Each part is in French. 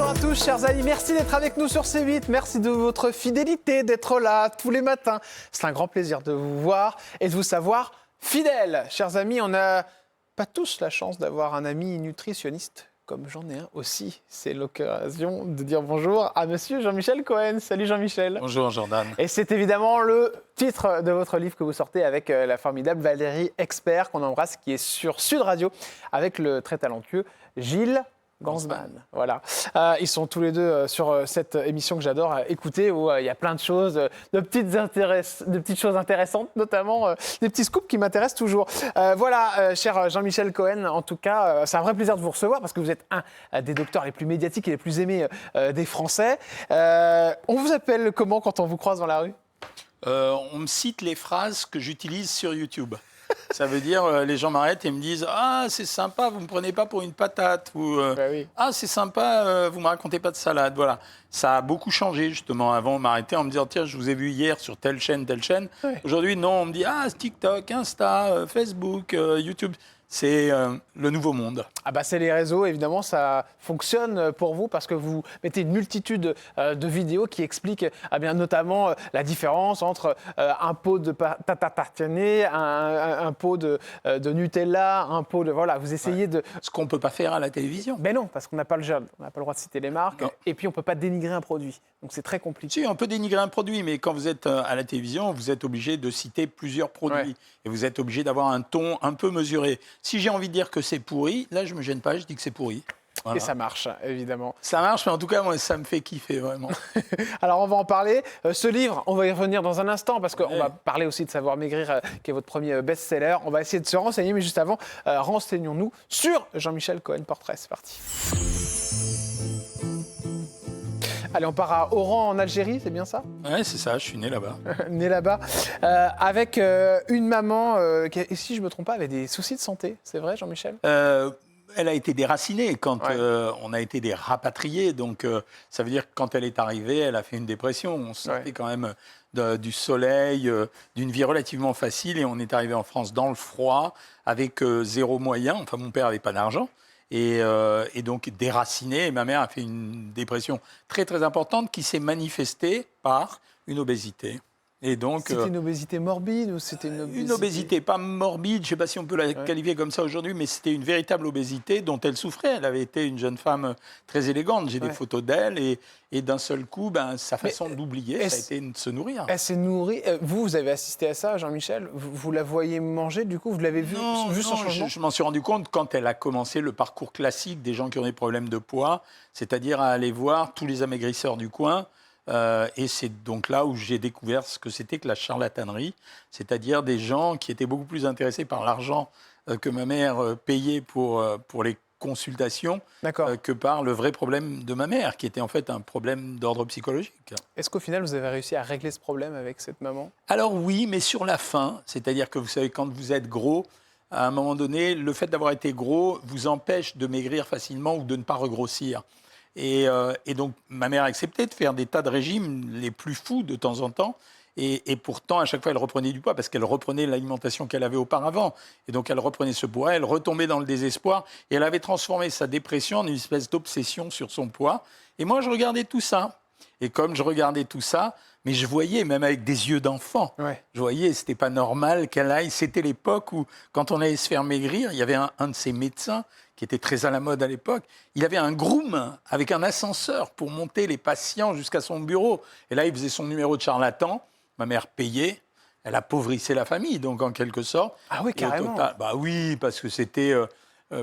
Bonjour à tous, chers amis. Merci d'être avec nous sur C8. Merci de votre fidélité, d'être là tous les matins. C'est un grand plaisir de vous voir et de vous savoir fidèles. Chers amis, on n'a pas tous la chance d'avoir un ami nutritionniste, comme j'en ai un aussi. C'est l'occasion de dire bonjour à monsieur Jean-Michel Cohen. Salut Jean-Michel. Bonjour Jordan. Et c'est évidemment le titre de votre livre que vous sortez avec la formidable Valérie Expert, qu'on embrasse, qui est sur Sud Radio, avec le très talentueux Gilles Gansman. Voilà. Ils sont tous les deux sur cette émission que j'adore écouter, où il y a plein de choses, de petites choses intéressantes, notamment des petits scoops qui m'intéressent toujours. Voilà, cher Jean-Michel Cohen, en tout cas, c'est un vrai plaisir de vous recevoir parce que vous êtes un des docteurs les plus médiatiques et les plus aimés des Français. On vous appelle comment quand on vous croise dans la rue ? On me cite les phrases que j'utilise sur YouTube. Ça veut dire, les gens m'arrêtent et me disent « Ah, c'est sympa, vous ne me prenez pas pour une patate » ou oui. Ah, c'est sympa, vous ne me racontez pas de salade ». Voilà. Ça a beaucoup changé, justement. Avant, on m'arrêtait en me disant « Tiens, je vous ai vu hier sur telle chaîne, telle chaîne. Oui. » Aujourd'hui, non, on me dit « Ah, TikTok, Insta, Facebook, YouTube ». C'est le nouveau monde. Ah bah c'est les réseaux, évidemment, ça fonctionne pour vous parce que vous mettez une multitude de vidéos qui expliquent bien, notamment la différence entre un pot de pâte à tartiner, un pot de Nutella, un pot de... Voilà, vous essayez de... Ce qu'on ne peut pas faire à la télévision. Mais non, parce qu'on n'a pas le jeune, on n'a pas le droit de citer les marques, Non. et puis on ne peut pas dénigrer un produit. Donc c'est très compliqué. Si, on peut dénigrer un produit, mais quand vous êtes à la télévision, vous êtes obligé de citer plusieurs produits. Ouais. Et vous êtes obligé d'avoir un ton un peu mesuré. Si j'ai envie de dire que c'est pourri, là, je ne me gêne pas, je dis que c'est pourri. Voilà. Et ça marche, évidemment. Ça marche, mais en tout cas, moi, ça me fait kiffer, vraiment. Alors, on va en parler. Ce livre, on va y revenir dans un instant parce qu'on Ouais. va parler aussi de Savoir Maigrir, qui est votre premier best-seller. On va essayer de se renseigner, mais juste avant, renseignons-nous sur Jean-Michel Cohen Portrait. C'est parti. Allez, on part à Oran, en Algérie, c'est bien ça ? Ouais, c'est ça, je suis né là-bas. Né là-bas, avec une maman qui, si je ne me trompe pas, avait des soucis de santé. C'est vrai, Jean-Michel ? Elle a été déracinée quand Ouais. on a été des rapatriés. Donc, ça veut dire que quand elle est arrivée, elle a fait une dépression. On sortait quand même du soleil, d'une vie relativement facile. Et on est arrivé en France dans le froid, avec zéro moyen. Enfin, mon père n'avait pas d'argent. Et donc déracinée. Et ma mère a fait une dépression très, très importante qui s'est manifestée par une obésité. Et donc, C'était une obésité morbide ou c'était une obésité pas morbide, je ne sais pas si on peut la Ouais. qualifier comme ça aujourd'hui, mais c'était une véritable obésité dont elle souffrait. Elle avait été une jeune femme très élégante. J'ai Ouais. des photos d'elle et d'un seul coup, sa façon d'oublier, ça a été de se nourrir. Elle s'est nourrie. Vous avez assisté à ça, Jean-Michel ? Vous la voyez manger, du coup, vous l'avez vu, vu son changement ? je m'en suis rendu compte quand elle a commencé le parcours classique des gens qui ont des problèmes de poids, c'est-à-dire à aller voir tous les amaigrisseurs du coin. Et c'est donc là où j'ai découvert ce que c'était que la charlatanerie, c'est-à-dire des gens qui étaient beaucoup plus intéressés par l'argent que ma mère payait pour les consultations D'accord. que par le vrai problème de ma mère, qui était en fait un problème d'ordre psychologique. Est-ce qu'au final, vous avez réussi à régler ce problème avec cette maman ? Alors oui, mais sur la fin, c'est-à-dire que vous savez, quand vous êtes gros, à un moment donné, le fait d'avoir été gros vous empêche de maigrir facilement ou de ne pas regrossir. Et donc, ma mère acceptait de faire des tas de régimes les plus fous de temps en temps. Et pourtant, à chaque fois, elle reprenait du poids parce qu'elle reprenait l'alimentation qu'elle avait auparavant. Et donc, elle reprenait ce poids, elle retombait dans le désespoir. Et elle avait transformé sa dépression en une espèce d'obsession sur son poids. Et moi, je regardais tout ça. Et comme je regardais tout ça, mais je voyais, même avec des yeux d'enfant, Ouais. je voyais, c'était pas normal qu'elle aille. C'était l'époque où, quand on allait se faire maigrir, il y avait un de ces médecins qui était très à la mode à l'époque. Il avait un groom avec un ascenseur pour monter les patients jusqu'à son bureau. Et là, il faisait son numéro de charlatan. Ma mère payait. Elle appauvrissait la famille, donc en quelque sorte. Ah oui, Et au carrément. total, oui, parce que c'était...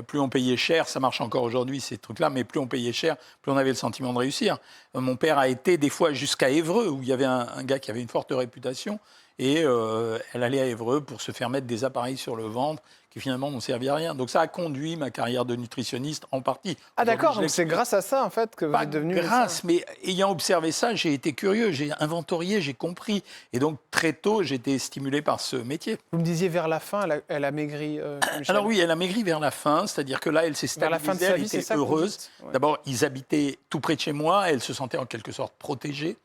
plus on payait cher, ça marche encore aujourd'hui ces trucs-là, mais plus on payait cher, plus on avait le sentiment de réussir. Mon père a été des fois jusqu'à Évreux, où il y avait un gars qui avait une forte réputation, et elle allait à Évreux pour se faire mettre des appareils sur le ventre qui finalement n'ont servi à rien. Donc ça a conduit ma carrière de nutritionniste en partie. Ah d'accord, Aujourd'hui, donc c'est grâce à ça, en fait, que vous pas êtes devenu grâce, mais ayant observé ça, j'ai été curieux, j'ai inventorié, j'ai compris. Et donc très tôt, j'ai été stimulé par ce métier. Vous me disiez vers la fin, elle a maigri, Jean-Michel. Alors oui, elle a maigri vers la fin, c'est-à-dire que là, elle s'est Vers la fin de stabilisée, sa elle vie, c'est était ça que vous heureuse. dites ? Ouais. D'abord, ils habitaient tout près de chez moi, elle se sentait en quelque sorte protégée.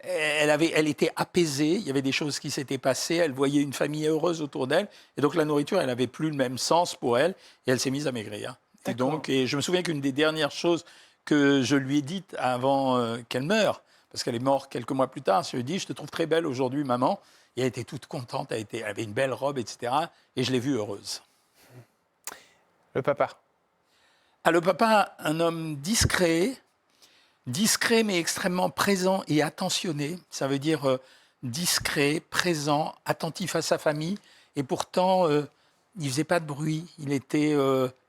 Elle était apaisée, il y avait des choses qui s'étaient passées, elle voyait une famille heureuse autour d'elle. Et donc la nourriture, elle n'avait plus le même sens pour elle, et elle s'est mise à maigrir. Et je me souviens qu'une des dernières choses que je lui ai dites avant qu'elle meure, parce qu'elle est morte quelques mois plus tard, je lui ai dit « Je te trouve très belle aujourd'hui, maman ». Et elle était toute contente, elle avait une belle robe, etc. Et je l'ai vue heureuse. Le papa? Ah, le papa, un homme discret mais extrêmement présent et attentionné. Ça veut dire discret, présent, attentif à sa famille. Et pourtant, il ne faisait pas de bruit.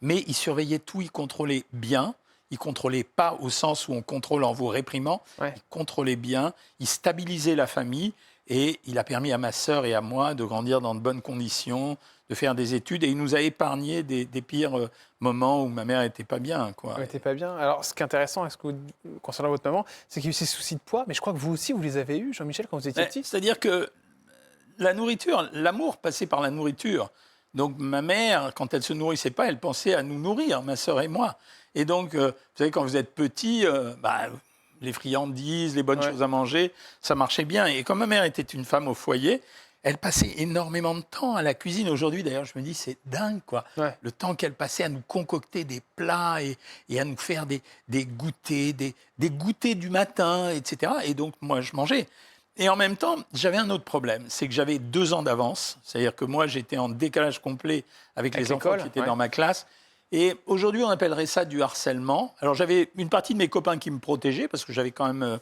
Mais il surveillait tout, il contrôlait bien. Il ne contrôlait pas au sens où on contrôle en vous réprimant. Ouais. Il contrôlait bien, il stabilisait la famille. Et il a permis à ma sœur et à moi de grandir dans de bonnes conditions, de faire des études. Et il nous a épargné des pires moments où ma mère n'était pas bien, quoi. Elle n'était pas bien. Alors, ce qui est intéressant, concernant votre maman, c'est qu'il y a eu ces soucis de poids, mais je crois que vous aussi, vous les avez eus, Jean-Michel, quand vous étiez petit. C'est-à-dire que la nourriture, l'amour passait par la nourriture. Donc ma mère, quand elle se nourrissait pas, elle pensait à nous nourrir, ma sœur et moi. Et donc, vous savez, quand vous êtes petit, les friandises, les bonnes choses à manger, ça marchait bien. Et comme ma mère était une femme au foyer, elle passait énormément de temps à la cuisine. Aujourd'hui, d'ailleurs, je me dis, c'est dingue, quoi. Ouais. Le temps qu'elle passait à nous concocter des plats et à nous faire des goûters, des goûters du matin, etc. Et donc, moi, je mangeais. Et en même temps, j'avais un autre problème, c'est que j'avais 2 ans d'avance. C'est-à-dire que moi, j'étais en décalage complet avec les enfants qui étaient dans ma classe. Et aujourd'hui, on appellerait ça du harcèlement. Alors, j'avais une partie de mes copains qui me protégeaient, parce que j'avais quand même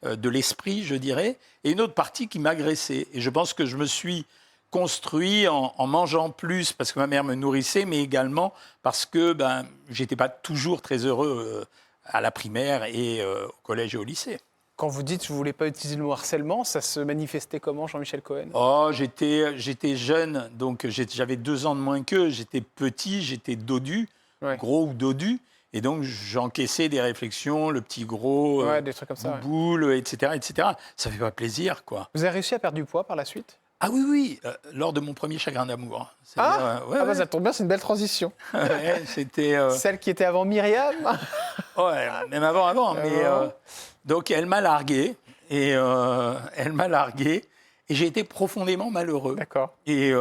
de l'esprit, je dirais, et une autre partie qui m'agressait. Et je pense que je me suis construit en mangeant plus, parce que ma mère me nourrissait, mais également parce que je n'étais pas toujours très heureux à la primaire et au collège et au lycée. Quand vous dites que vous ne voulez pas utiliser le mot harcèlement, ça se manifestait comment, Jean-Michel Cohen? Oh, j'étais jeune, donc j'avais 2 ans de moins qu'eux. J'étais petit, j'étais dodu, gros ou dodu. Et donc, j'encaissais des réflexions, le petit gros, des trucs comme ça, boule, etc., etc. Ça fait pas plaisir, quoi. Vous avez réussi à perdre du poids par la suite? Ah oui, lors de mon premier chagrin d'amour. Ça tombe bien, c'est une belle transition. C'était... Celle qui était avant Myriam? Ouais, même avant. Donc, elle m'a largué. Et j'ai été profondément malheureux. D'accord. Et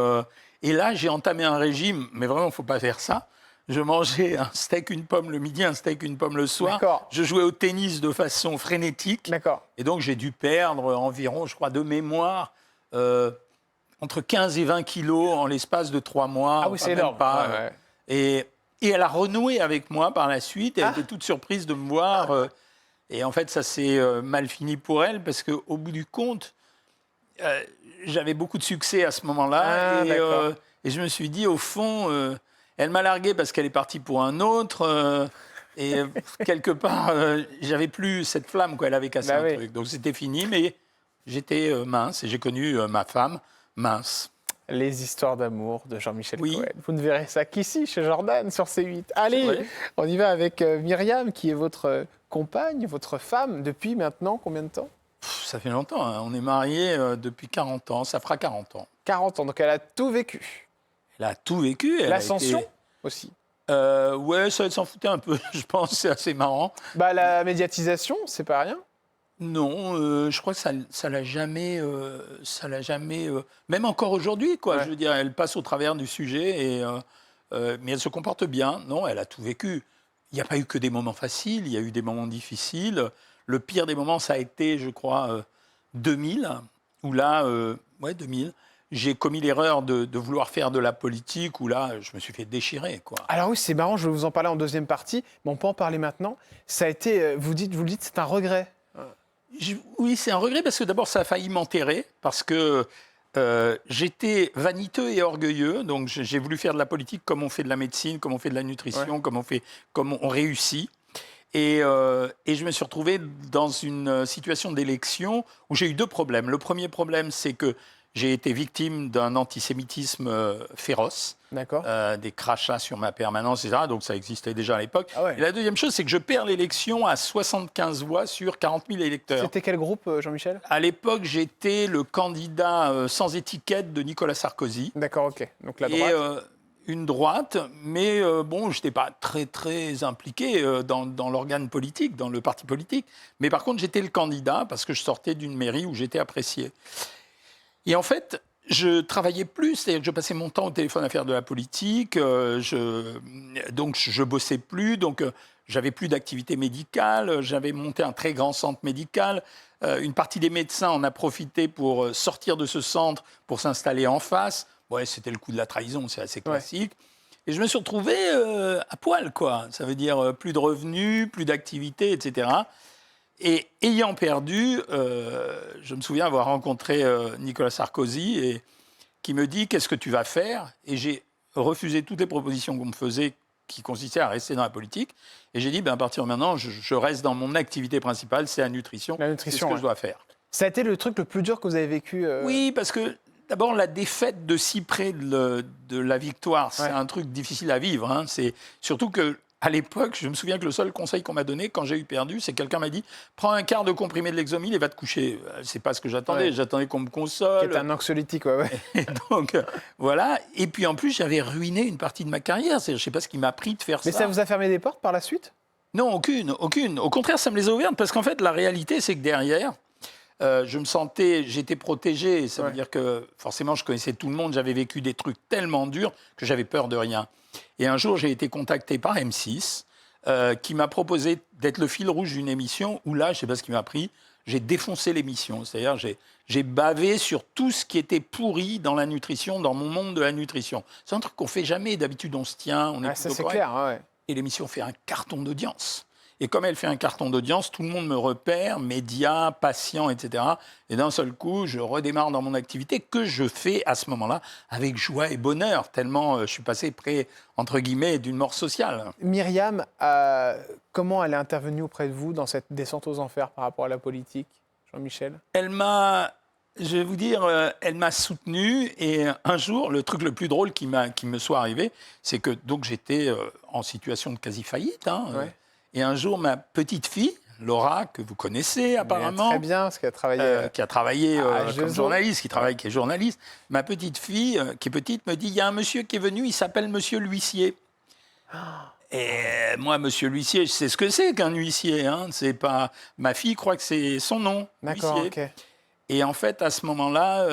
là, j'ai entamé un régime, mais vraiment, il ne faut pas faire ça. Je mangeais un steak, une pomme le midi, un steak, une pomme le soir. D'accord. Je jouais au tennis de façon frénétique. D'accord. Et donc, j'ai dû perdre environ, je crois, de mémoire, entre 15 et 20 kilos en l'espace de 3 mois. Ah oui, c'est énorme. Et elle a renoué avec moi par la suite. Elle était toute surprise de me voir. Et en fait, ça s'est mal fini pour elle parce qu'au bout du compte, j'avais beaucoup de succès à ce moment-là. Et je me suis dit, au fond, elle m'a largué parce qu'elle est partie pour un autre. Et quelque part, j'avais plus cette flamme, quoi. Elle avait cassé un truc. Donc c'était fini, mais j'étais mince et j'ai connu ma femme mince. Les histoires d'amour de Jean-Michel Cohen. Vous ne verrez ça qu'ici, chez Jordan, sur C8. Allez, on y va avec Myriam, qui est votre compagne, votre femme, depuis maintenant combien de temps? Ça fait longtemps, hein. On est mariés depuis 40 ans, ça fera 40 ans. 40 ans, donc elle a tout vécu. Elle a tout vécu. L'ascension aussi. Ouais, ça s'en foutait un peu, je pense, c'est assez marrant. La médiatisation, c'est pas rien. Non, je crois que ça l'a jamais, même encore aujourd'hui, quoi. Je veux dire, elle passe au travers du sujet, mais elle se comporte bien. Non, elle a tout vécu. Il n'y a pas eu que des moments faciles, il y a eu des moments difficiles. Le pire des moments, ça a été, je crois, 2000, où là, 2000, j'ai commis l'erreur de vouloir faire de la politique, où là, je me suis fait déchirer, quoi. Alors oui, c'est marrant, je vais vous en parler en deuxième partie, mais on peut en parler maintenant. Ça a été, vous le dites, c'est un regret. Oui, c'est un regret parce que d'abord, ça a failli m'enterrer parce que j'étais vaniteux et orgueilleux. Donc, j'ai voulu faire de la politique comme on fait de la médecine, comme on fait de la nutrition, comme on réussit. Et je me suis retrouvé dans une situation d'élection où j'ai eu 2 problèmes. Le premier problème, c'est que j'ai été victime d'un antisémitisme féroce. D'accord. Des crachats sur ma permanence, etc. Donc ça existait déjà à l'époque. Et la deuxième chose, c'est que je perds l'élection à 75 voix sur 40 000 électeurs. C'était quel groupe, Jean-Michel? À l'époque, j'étais le candidat sans étiquette de Nicolas Sarkozy. D'accord, ok. Donc la droite. Et une droite, mais bon, je n'étais pas très, très impliqué dans l'organe politique, dans le parti politique. Mais par contre, j'étais le candidat parce que je sortais d'une mairie où j'étais apprécié. Et en fait, je travaillais plus, c'est-à-dire que je passais mon temps au téléphone à faire de la politique, donc je bossais plus, donc j'avais plus d'activité médicale, j'avais monté un très grand centre médical. Une partie des médecins en a profité pour sortir de ce centre pour s'installer en face. Ouais, c'était le coup de la trahison, c'est assez classique. Et je me suis retrouvé à poil, quoi. Ça veut dire plus de revenus, plus d'activité, etc. Et ayant perdu, je me souviens avoir rencontré Nicolas Sarkozy et qui me dit « Qu'est-ce que tu vas faire ?» Et j'ai refusé toutes les propositions qu'on me faisait qui consistaient à rester dans la politique. Et j'ai dit « À partir de maintenant, je reste dans mon activité principale, c'est la nutrition. C'est ce que je dois faire. » Ça a été le truc le plus dur que vous avez vécu Oui, parce que d'abord, la défaite de si près de la victoire, c'est un truc difficile à vivre. Hein. C'est surtout que à l'époque, je me souviens que le seul conseil qu'on m'a donné quand j'ai eu perdu, c'est que quelqu'un m'a dit « Prends un quart de comprimé de Lexomil et va te coucher ». C'est pas ce que j'attendais. J'attendais qu'on me console. C'était un anxiolytique, ouais. Et donc, voilà. Et puis, en plus, j'avais ruiné une partie de ma carrière. Je ne sais pas ce qui m'a pris de faire ça. Mais ça vous a fermé des portes par la suite ? Non, aucune. Au contraire, ça me les a ouvertes. Parce qu'en fait, la réalité, c'est que derrière, je me sentais, j'étais protégé. Ça veut dire que forcément, je connaissais tout le monde. J'avais vécu des trucs tellement durs que j'avais peur de rien. Et un jour, j'ai été contacté par M6 qui m'a proposé d'être le fil rouge d'une émission où là, je ne sais pas ce qui m'a pris, j'ai défoncé l'émission. C'est-à-dire, j'ai bavé sur tout ce qui était pourri dans la nutrition, dans mon monde de la nutrition. C'est un truc qu'on ne fait jamais. D'habitude, on se tient, on est ça, c'est clair. Ouais. Et l'émission fait un carton d'audience. Et comme elle fait un carton d'audience, tout le monde me repère, médias, patients, etc. Et d'un seul coup, je redémarre dans mon activité que je fais à ce moment-là avec joie et bonheur, tellement je suis passé près, entre guillemets, d'une mort sociale. Myriam, comment elle est intervenue auprès de vous dans cette descente aux enfers par rapport à la politique, Jean-Michel ? Elle m'a, je vais vous dire, elle m'a soutenu. Et un jour, le truc le plus drôle qui me soit arrivé, c'est que donc j'étais en situation de quasi-faillite, et un jour, ma petite fille, Laura, que vous connaissez apparemment, très bien, parce qu'elle qui a travaillé comme journaliste, qui est journaliste, ma petite fille, qui est petite, me dit, il y a un monsieur qui est venu, il s'appelle Monsieur l'huissier. Et moi, Monsieur l'huissier, je sais ce que c'est qu'un huissier. Hein. C'est pas... Ma fille croit que c'est son nom, D'accord, huissier. ok. Et en fait, à ce moment-là,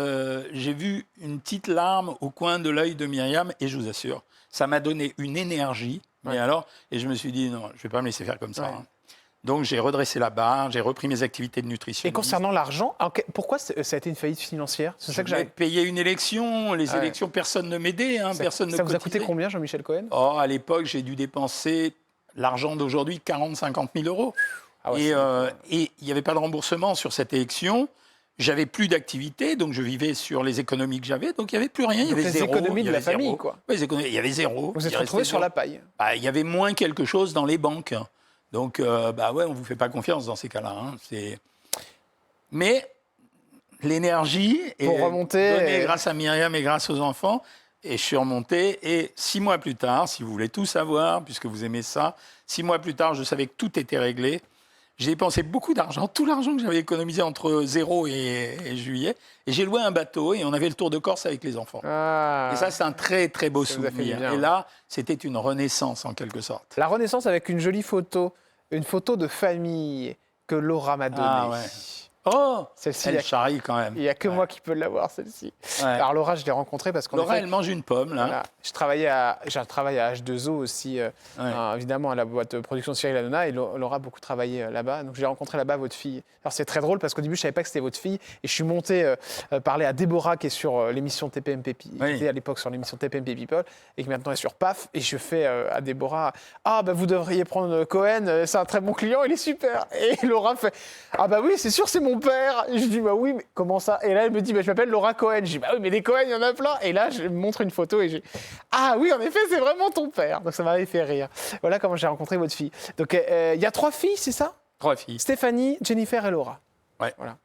j'ai vu une petite larme au coin de l'œil de Myriam, et je vous assure, ça m'a donné une énergie. Mais alors, et je me suis dit, non, je ne vais pas me laisser faire comme ça. Hein. Donc, j'ai redressé la barre, j'ai repris mes activités de nutrition. Et concernant l'argent, pourquoi ça a été une faillite financière ? C'est ça que j'avais payé une élection. Les élections, personne ne m'aidait. Hein, ça vous a coûté combien, Jean-Michel Cohen ? À l'époque, j'ai dû dépenser l'argent d'aujourd'hui, 40-50 000 euros. Et il n'y avait pas de remboursement sur cette élection. J'avais plus d'activité, donc je vivais sur les économies que j'avais, donc il n'y avait plus rien. Il y avait zéro. Les économies de la famille, quoi. Oui, il y avait zéro. Vous êtes retrouvé sur la paille. Il y avait moins quelque chose dans les banques. Donc, on ne vous fait pas confiance dans ces cas-là. Hein. Mais l'énergie est donnée grâce à Myriam et grâce aux enfants. Et je suis remonté. Et 6 mois plus tard, si vous voulez tout savoir, puisque vous aimez ça, 6 mois plus tard, je savais que tout était réglé. J'ai dépensé beaucoup d'argent, tout l'argent que j'avais économisé entre 0 et juillet. Et j'ai loué un bateau et on avait le tour de Corse avec les enfants. Et ça, c'est un très, très beau souvenir. Et là, c'était une renaissance en quelque sorte. La renaissance avec une jolie photo, une photo de famille que Laura m'a donnée. Ah ouais. Oh, celle-ci, elle charrie quand même. Il n'y a que moi qui peux l'avoir, celle-ci. Alors Laura, je l'ai rencontrée parce qu'on Laura, elle mange une pomme, là. Voilà. J'ai un travail à H2O aussi, évidemment, à la boîte de production de Cyril Hanouna, et Laura a beaucoup travaillé là-bas. Donc j'ai rencontré là-bas votre fille. Alors c'est très drôle parce qu'au début, je ne savais pas que c'était votre fille. Et je suis monté parler à Déborah, qui est sur l'émission TPMP, qui était à l'époque sur l'émission TPMP People, et qui maintenant est sur PAF. Et je fais à Déborah, vous devriez prendre Cohen, c'est un très bon client, il est super. Et Laura fait, oui, c'est sûr, c'est mon père. Et je dis, oui, mais comment ça ? Et là, elle me dit, je m'appelle Laura Cohen. Je dis, oui, mais des Cohen, il y en a plein. Et là, je me montre une photo et j'ai, oui, en effet, c'est vraiment ton père. Donc ça m'avait fait rire. Voilà comment j'ai rencontré votre fille. Donc il y a 3 filles, c'est ça ? 3 filles. Stéphanie, Jennifer et Laura. Ouais. Voilà.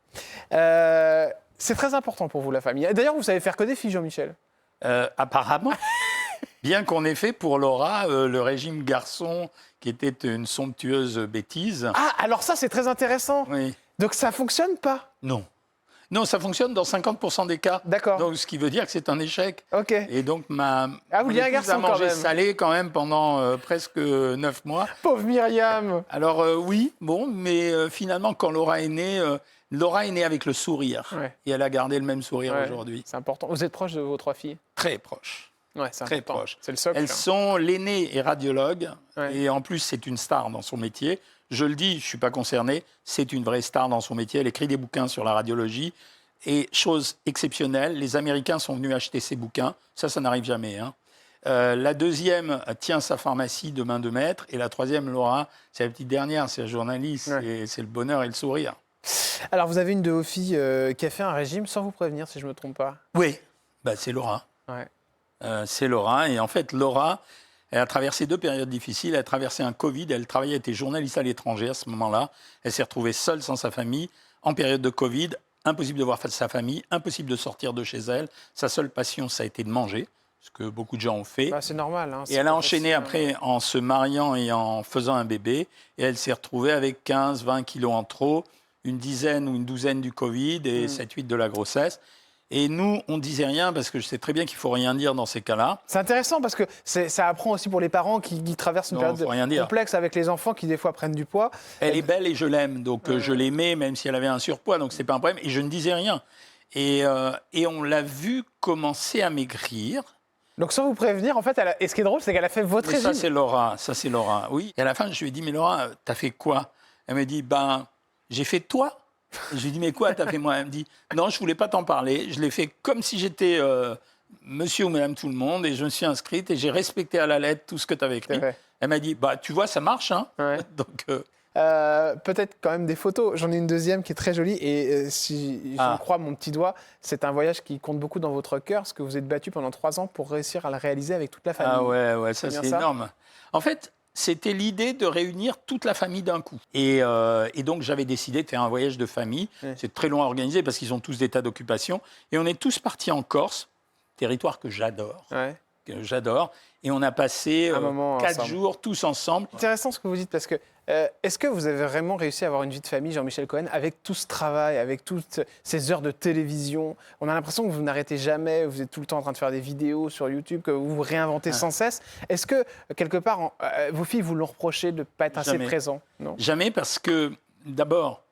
C'est très important pour vous, la famille. D'ailleurs, vous savez faire que des filles, Jean-Michel ? Apparemment. Bien qu'on ait fait pour Laura le régime garçon, qui était une somptueuse bêtise. Alors ça, c'est très intéressant. Oui. Donc ça fonctionne pas ? Non. Non, ça fonctionne dans 50% des cas. D'accord. Donc, ce qui veut dire que c'est un échec. Ok. Et donc, vous vouliez un garçon, a mangé quand même. salé quand même pendant presque 9 mois. Pauvre Myriam. Alors, oui, bon, mais finalement, quand Laura est née, Laura est née avec le sourire. Ouais. Et elle a gardé le même sourire Ouais, aujourd'hui. c'est important. Vous êtes proche de vos 3 filles? Très proche. Ouais, c'est Très important. proche. C'est le socle. Elles sont... L'aînée est radiologue. Ouais. Et en plus, c'est une star dans son métier. Je le dis, je ne suis pas concerné. C'est une vraie star dans son métier. Elle écrit des bouquins sur la radiologie. Et chose exceptionnelle, les Américains sont venus acheter ses bouquins. Ça n'arrive jamais. Hein. La deuxième tient sa pharmacie de main de maître. Et la troisième, Laura, c'est la petite dernière, c'est la journaliste. Ouais. C'est le bonheur et le sourire. Alors, vous avez une de vos filles qui a fait un régime sans vous prévenir, si je ne me trompe pas. Oui, c'est Laura. Ouais. C'est Laura. Et en fait, Laura, elle a traversé 2 périodes difficiles. Elle a traversé un Covid. Elle travaillait, elle était journaliste à l'étranger à ce moment-là. Elle s'est retrouvée seule sans sa famille en période de Covid. Impossible de voir sa famille, impossible de sortir de chez elle. Sa seule passion, ça a été de manger, ce que beaucoup de gens ont fait. Bah, c'est normal. Hein, et elle a enchaîné après en se mariant et en faisant un bébé. Et elle s'est retrouvée avec 15, 20 kilos en trop, une dizaine ou une douzaine du Covid et 7-8 de la grossesse. Et nous, on ne disait rien parce que je sais très bien qu'il ne faut rien dire dans ces cas-là. C'est intéressant parce que ça apprend aussi pour les parents qui traversent une période complexe avec les enfants qui, des fois, prennent du poids. Elle est belle et je l'aime, donc je l'aimais même si elle avait un surpoids, donc ce n'est pas un problème. Et je ne disais rien. Et on l'a vu commencer à maigrir. Donc sans vous prévenir, en fait, et ce qui est drôle, c'est qu'elle a fait votre régime. Ça c'est Laura, oui. Et à la fin, je lui ai dit, mais Laura, t'as fait quoi? Elle me dit, j'ai fait toi. Je lui ai dit, mais quoi t'as fait moi? Elle me dit, non, je voulais pas t'en parler. Je l'ai fait comme si j'étais monsieur ou madame tout le monde et je me suis inscrite et j'ai respecté à la lettre tout ce que tu avais écrit. Elle m'a dit, tu vois, ça marche. Hein. Ouais. Donc, peut-être quand même des photos. J'en ai une deuxième qui est très jolie et si je crois mon petit doigt, c'est un voyage qui compte beaucoup dans votre cœur parce que vous êtes battu pendant 3 ans pour réussir à le réaliser avec toute la famille. Ah ouais, ça c'est énorme. En fait, c'était l'idée de réunir toute la famille d'un coup. Et donc, j'avais décidé de faire un voyage de famille. Ouais. C'est très long à organiser parce qu'ils ont tous des tas d'occupations. Et on est tous partis en Corse, territoire que j'adore. Ouais. Que j'adore. Et on a passé 4 jours tous ensemble. Intéressant ce que vous dites parce que est-ce que vous avez vraiment réussi à avoir une vie de famille, Jean-Michel Cohen, avec tout ce travail, avec toutes ces heures de télévision? On a l'impression que vous n'arrêtez jamais, vous êtes tout le temps en train de faire des vidéos sur YouTube, que vous vous réinventez sans cesse. Est-ce que, quelque part, vos filles vous l'ont reproché de ne pas être assez présents? Non. Jamais, parce que, d'abord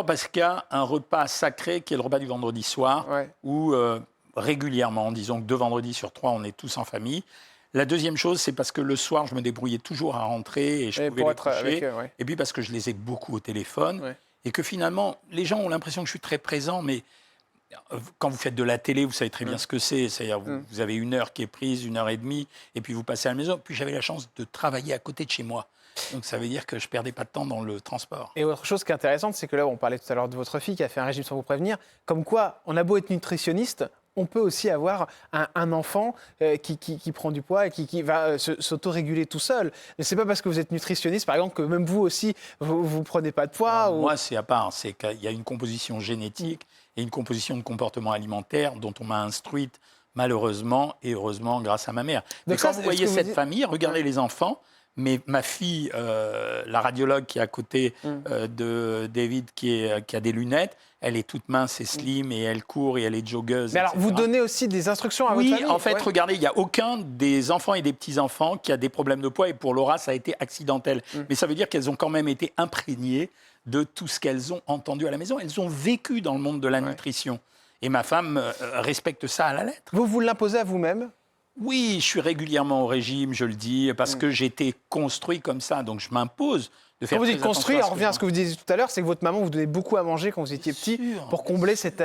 parce qu'il y a un repas sacré qui est le repas du vendredi soir, où régulièrement, disons que 2 vendredis sur 3, on est tous en famille. La deuxième chose, c'est parce que le soir, je me débrouillais toujours à rentrer et je pouvais les coucher. Et puis parce que je les ai beaucoup au téléphone. Et que finalement, les gens ont l'impression que je suis très présent, mais quand vous faites de la télé, vous savez très bien ce que c'est. C'est-à-dire vous avez 1 heure qui est prise, 1h30, et puis vous passez à la maison. Puis j'avais la chance de travailler à côté de chez moi. Donc ça veut dire que je ne perdais pas de temps dans le transport. Et autre chose qui est intéressante, c'est que là, on parlait tout à l'heure de votre fille qui a fait un régime sans vous prévenir. Comme quoi, on a beau être nutritionniste, on peut aussi avoir un enfant qui prend du poids et qui va s'autoréguler tout seul. Mais ce n'est pas parce que vous êtes nutritionniste, par exemple, que même vous aussi, vous ne prenez pas de poids. Moi, c'est à part. C'est qu'il y a une composition génétique et une composition de comportement alimentaire dont on m'a instruite, malheureusement et heureusement, grâce à ma mère. Mais quand vous voyez cette famille, regardez les enfants. Mais ma fille, la radiologue qui est à côté de David, qui a des lunettes, elle est toute mince et slim et elle court et elle est joggeuse. Mais alors, vous donnez aussi des instructions à votre famille? Oui, en fait, regardez, il n'y a aucun des enfants et des petits-enfants qui a des problèmes de poids. Et pour Laura, ça a été accidentel. Mais ça veut dire qu'elles ont quand même été imprégnées de tout ce qu'elles ont entendu à la maison. Elles ont vécu dans le monde de la nutrition. Et ma femme respecte ça à la lettre. Vous l'imposez à vous-même? Oui, je suis régulièrement au régime, je le dis, parce que j'ai été construit comme ça, donc je m'impose de faire. Quand vous dites construit, on revient à ce que vous disiez tout à l'heure, c'est que votre maman vous donnait beaucoup à manger quand vous étiez petit pour combler cette.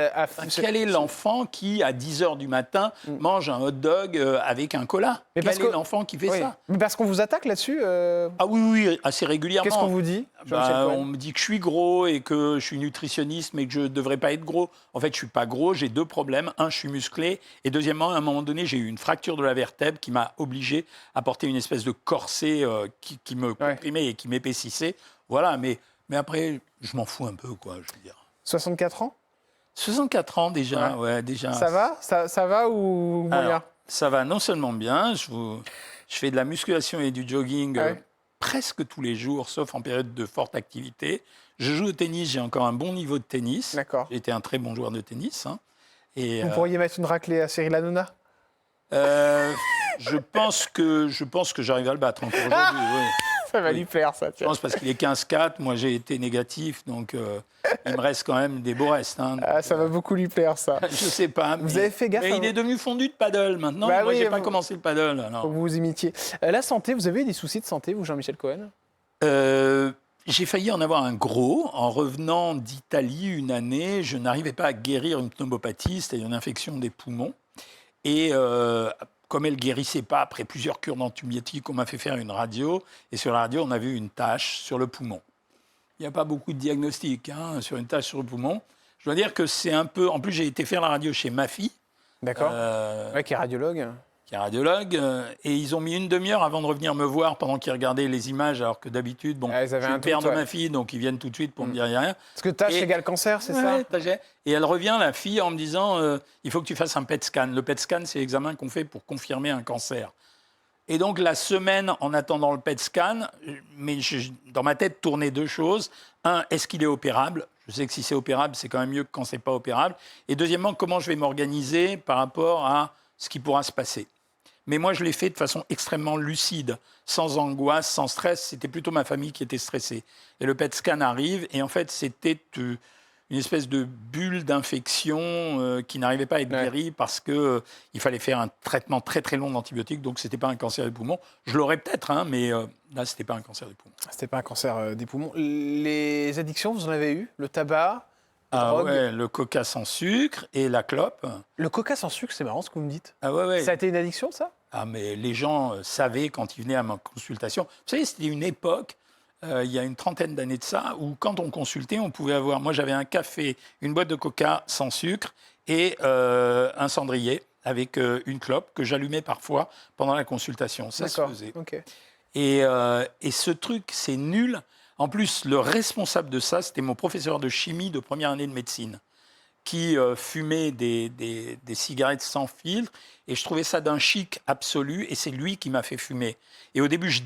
Quel est l'enfant qui, à 10h du matin, mange un hot dog avec un cola? Quel est l'enfant qui fait ça? Mais parce qu'on vous attaque là-dessus Ah oui, assez régulièrement. Qu'est-ce qu'on vous dit? On me dit que je suis gros et que je suis nutritionniste, mais que je ne devrais pas être gros. En fait, je ne suis pas gros, j'ai 2 problèmes. Un, je suis musclé. Et deuxièmement, à un moment donné, j'ai eu une fracture de la vertèbre qui m'a obligé à porter une espèce de corset qui me comprimait et qui m'épaississait. Voilà, mais après, je m'en fous un peu, quoi, je veux dire. 64 ans? 64 ans déjà, déjà. Ça va? Ça va ou moyen? Ça va non seulement bien, je fais de la musculation et du jogging presque tous les jours, sauf en période de forte activité. Je joue au tennis, j'ai encore un bon niveau de tennis. D'accord. J'ai été un très bon joueur de tennis. Hein. Et, vous pourriez mettre une raclée à Cyril Hanouna? Je pense que j'arrive à le battre encore aujourd'hui. Oui. Ça va Oui. lui plaire, ça. Je Tiens. pense parce qu'il est 15-4, moi j'ai été négatif, donc il me reste quand même des beaux restes. Hein, Ah, ça va beaucoup lui plaire, ça. je sais pas. Vous avez fait gaffe Mais à il est devenu fondu de paddle maintenant. Bah moi, oui, j'ai pas vous- commencé le paddle. Faut Alors. que vous vous imitiez. La santé, vous avez eu des soucis de santé, vous, Jean-Michel Cohen? J'ai failli en avoir un gros. En revenant d'Italie une année, je n'arrivais pas à guérir une pneumopathie, c'est-à-dire une infection des poumons. Et comme elle ne guérissait pas, après plusieurs cures d'antibiotiques, on m'a fait faire une radio. Et sur la radio, on a vu une tache sur le poumon. Il n'y a pas beaucoup de diagnostics sur une tache sur le poumon. Je dois dire que c'est un peu... En plus, j'ai été faire la radio chez ma fille, D'accord. euh, Ouais, qui est radiologue. qui est radiologue, et ils ont mis une demi-heure avant de revenir me voir pendant qu'ils regardaient les images, alors que d'habitude, bon, Ah, ils je avaient suis un le père doute, de ouais. ma fille, donc ils viennent tout de suite pour me dire rien. Parce que tâche Et- égale cancer, c'est Ouais, ça? t'as- Et elle revient, la fille, en me disant il faut que tu fasses un PET scan. Le PET scan, c'est l'examen qu'on fait pour confirmer un cancer. Et donc, la semaine, en attendant le PET scan, dans ma tête tournaient deux choses. Un, est-ce qu'il est opérable? Je sais que si c'est opérable, c'est quand même mieux que quand c'est pas opérable. Et deuxièmement, comment je vais m'organiser par rapport à ce qui pourra se passer. Mais moi, je l'ai fait de façon extrêmement lucide, sans angoisse, sans stress. C'était plutôt ma famille qui était stressée. Et le PET scan arrive, et en fait, c'était une espèce de bulle d'infection qui n'arrivait pas à être guérie parce qu'il fallait faire un traitement très très long d'antibiotiques, donc ce n'était pas un cancer des poumons. Je l'aurais peut-être, mais là, ce n'était pas un cancer des poumons. C'était pas un cancer des poumons. Les addictions, vous en avez eu? Le tabac, la drogue? Ouais, le coca sans sucre et la clope. Le coca sans sucre, c'est marrant ce que vous me dites. Ah ouais. Ça a été une addiction, ça? Ah, mais les gens savaient quand ils venaient à ma consultation. Vous savez, c'était une époque, il y a une trentaine d'années de ça, où quand on consultait, on pouvait avoir... Moi, j'avais un café, une boîte de coca sans sucre et un cendrier avec une clope que j'allumais parfois pendant la consultation. Ça se D'accord. faisait. Ok. Et ce truc, c'est nul. En plus, le responsable de ça, c'était mon professeur de chimie de première année de médecine, qui fumait des cigarettes sans filtre. Et je trouvais ça d'un chic absolu. Et c'est lui qui m'a fait fumer. Et au début, je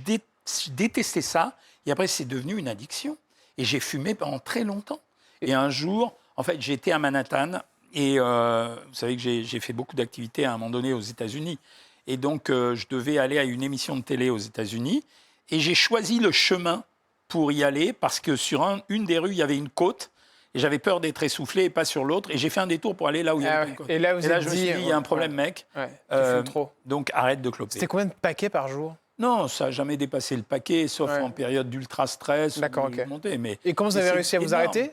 détestais ça. Et après, c'est devenu une addiction. Et j'ai fumé pendant très longtemps. Et un jour, en fait, j'étais à Manhattan. Et vous savez que j'ai fait beaucoup d'activités à un moment donné aux États-Unis. Et donc, je devais aller à une émission de télé aux États-Unis. Et j'ai choisi le chemin pour y aller parce que sur une des rues, il y avait une côte. Et j'avais peur d'être essoufflé et pas sur l'autre. Et j'ai fait un détour pour aller là où il y avait une côte. Et là, je me suis dit, il y a un problème, mec. Ouais, tu fumes trop. Donc, arrête de cloper. C'était combien de paquets par jour? Non, ça n'a jamais dépassé le paquet, sauf Ouais. en période d'ultra-stress. D'accord, ou ok. montée, mais Et comment vous avez c'est réussi à vous énorme. arrêter?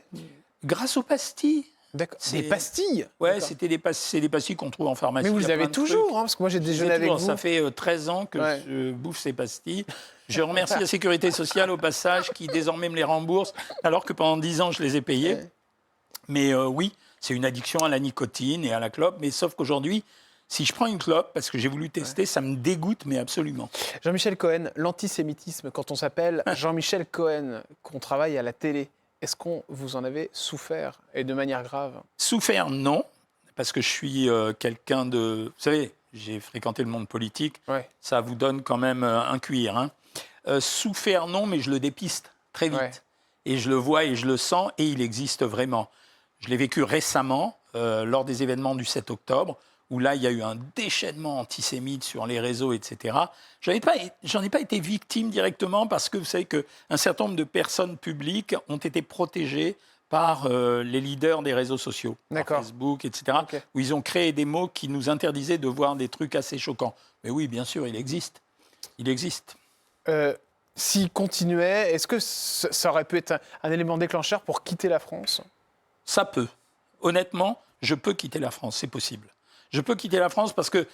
Grâce aux pastilles. D'accord. C'est- Des pastilles? Ouais, D'accord. c'est des pastilles qu'on trouve en pharmacie. Mais vous il y a les avez plein de toujours, trucs. hein, parce que moi j'ai Je les ai déjeuné avec toujours. vous. Ça fait 13 ans que Ouais. je bouffe ces pastilles. Je remercie la Sécurité sociale au passage qui désormais me les rembourse, alors que pendant 10 ans je les ai payées. Ouais. Mais oui, c'est une addiction à la nicotine et à la clope. Mais sauf qu'aujourd'hui, si je prends une clope, parce que j'ai voulu tester, ça me dégoûte, mais absolument. Jean-Michel Cohen, l'antisémitisme, quand on s'appelle Jean-Michel Cohen, qu'on travaille à la télé, est-ce qu'on vous en avez souffert et de manière grave? Souffert, non, parce que je suis quelqu'un de... Vous savez, j'ai fréquenté le monde politique, Ouais. ça vous donne quand même un cuir. Hein. Souffert, non, mais je le dépiste très vite. Ouais. Et je le vois et je le sens, et il existe vraiment. Je l'ai vécu récemment, lors des événements du 7 octobre, où là, il y a eu un déchaînement antisémite sur les réseaux, etc. J'en ai pas été victime directement parce que vous savez qu'un certain nombre de personnes publiques ont été protégées par les leaders des réseaux sociaux, par D'accord. Facebook, etc., Ok. où ils ont créé des mots qui nous interdisaient de voir des trucs assez choquants. Mais oui, bien sûr, il existe. Il existe. S'il continuait, est-ce que ça aurait pu être un élément déclencheur pour quitter la France? Ça peut. Honnêtement, je peux quitter la France, c'est possible. Je peux quitter la France parce que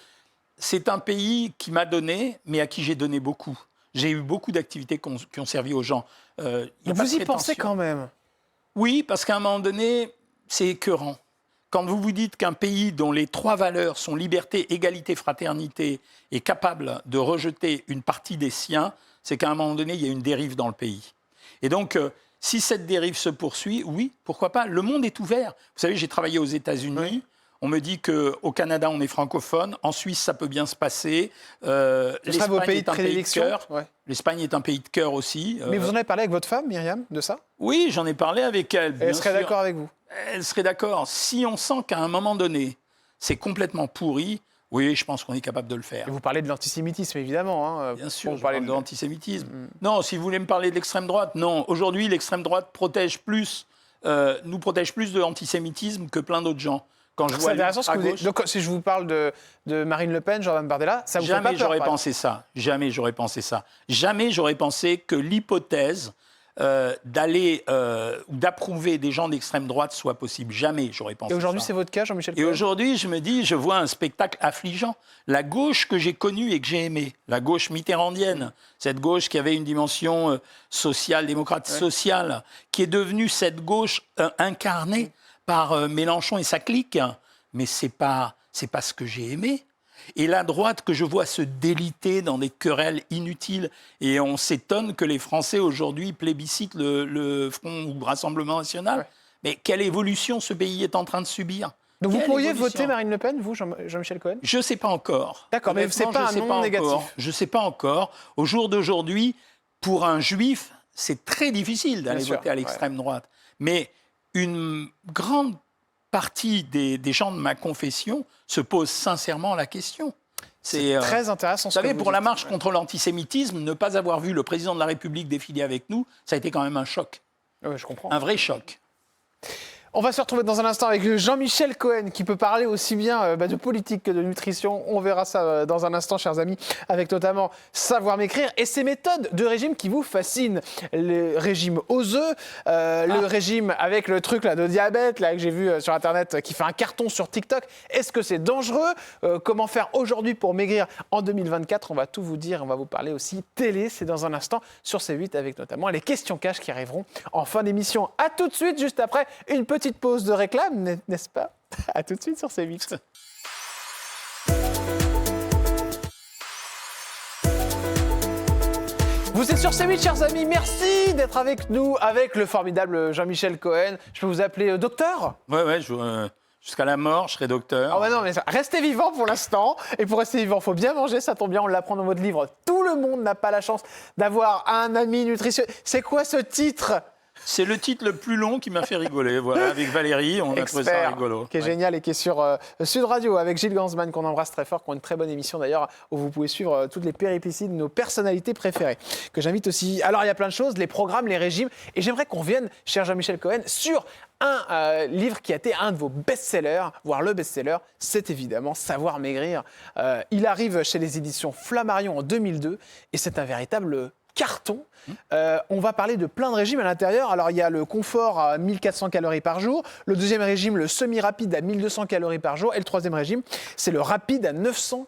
c'est un pays qui m'a donné, mais à qui j'ai donné beaucoup. J'ai eu beaucoup d'activités qui ont servi aux gens. Y a Mais pas vous de y pensez prétention. quand même? Oui, parce qu'à un moment donné, c'est écœurant. Quand vous vous dites qu'un pays dont les 3 valeurs sont liberté, égalité, fraternité est capable de rejeter une partie des siens, c'est qu'à un moment donné, il y a une dérive dans le pays. Et donc, si cette dérive se poursuit, oui, pourquoi pas? Le monde est ouvert. Vous savez, j'ai travaillé aux États-Unis. Oui. On me dit qu'au Canada, on est francophone. En Suisse, ça peut bien se passer. Ce sera vos L'Espagne pays est de un pays de prédilection? cœur. Ouais. L'Espagne est un pays de cœur aussi. Mais vous en avez parlé avec votre femme, Myriam, de ça? Oui, j'en ai parlé avec elle. bien Elle serait sûr. d'accord avec vous? Elle serait d'accord. Si on sent qu'à un moment donné, c'est complètement pourri, Oui, je pense qu'on est capable de le faire. Et vous parlez de l'antisémitisme, évidemment. Hein, Bien sûr, pour je parler parle de l'antisémitisme. Non, si vous voulez me parler de l'extrême droite, non. Aujourd'hui, l'extrême droite nous protège plus de l'antisémitisme que plein d'autres gens. Quand je C'est vois intéressant ce que vous dites. l'ultra-gauche, Donc, si je vous parle de Marine Le Pen, Jordan Bardella, ça vous fait pas jamais peur, j'aurais par exemple pensé ça. Jamais j'aurais pensé ça. Jamais j'aurais pensé que l'hypothèse d'approuver des gens d'extrême droite soit possible. Jamais j'aurais pensé ça. Et aujourd'hui, c'est votre cas, Jean-Michel Et Cohen? aujourd'hui, je me dis, je vois un spectacle affligeant. La gauche que j'ai connue et que j'ai aimée, la gauche mitterrandienne, cette gauche qui avait une dimension sociale, démocrate sociale, qui est devenue cette gauche incarnée par Mélenchon et sa clique. Mais c'est pas ce que j'ai aimé. Et la droite que je vois se déliter dans des querelles inutiles. Et on s'étonne que les Français aujourd'hui plébiscitent le Front ou Rassemblement National. Ouais. Mais quelle évolution ce pays est en train de subir? Donc, vous Quelle pourriez évolution? voter Marine Le Pen, vous, Jean-Michel Cohen? Je ne sais pas encore. D'accord, mais Honnêtement, c'est pas je un sais non pas négatif. encore. Je ne sais pas encore. Au jour d'aujourd'hui, pour un juif, c'est très difficile d'aller Bien sûr, voter à l'extrême droite. Mais une grande partie des gens de ma confession se posent sincèrement la question. C'est très intéressant. Vous savez, pour la marche contre l'antisémitisme, ne pas avoir vu le président de la République défiler avec nous, ça a été quand même un choc. Oui, je comprends. Un vrai choc. On va se retrouver dans un instant avec Jean-Michel Cohen qui peut parler aussi bien de politique que de nutrition. On verra ça dans un instant, chers amis, avec notamment Savoir Maigrir et ces méthodes de régime qui vous fascinent. Le régime aux œufs, le régime avec le truc là, de diabète là, que j'ai vu sur Internet qui fait un carton sur TikTok. Est-ce que c'est dangereux? Comment faire aujourd'hui pour maigrir en 2024? On va tout vous dire. On va vous parler aussi télé. C'est dans un instant sur C8 avec notamment les questions cash qui arriveront en fin d'émission. A tout de suite, juste après une petite pause de réclame, n'est-ce pas? À tout de suite sur C8. Vous êtes sur C8, chers amis. Merci d'être avec nous, avec le formidable Jean-Michel Cohen. Je peux vous appeler docteur? Ouais, jusqu'à la mort, je serai docteur. Ah bah non, mais restez vivant pour l'instant. Et pour rester vivant, il faut bien manger, ça tombe bien, on l'apprend dans votre livre. Tout le monde n'a pas la chance d'avoir un ami nutritionniste. C'est quoi ce titre? C'est le titre le plus long qui m'a fait rigoler. Voilà, avec Valérie, on a trouvé ça rigolo. Qui est génial et qui est sur Sud Radio avec Gilles Gansman, qu'on embrasse très fort, qui ont une très bonne émission d'ailleurs, où vous pouvez suivre toutes les péripéties de nos personnalités préférées. Que j'invite aussi. Alors, il y a plein de choses, les programmes, les régimes. Et j'aimerais qu'on revienne, cher Jean-Michel Cohen, sur un livre qui a été un de vos best-sellers, voire le best-seller, c'est évidemment Savoir Maigrir. Il arrive chez les éditions Flammarion en 2002 et c'est un véritable carton. On va parler de plein de régimes à l'intérieur. Alors, il y a le confort à 1400 calories par jour. Le deuxième régime, le semi-rapide à 1200 calories par jour. Et le troisième régime, c'est le rapide à 900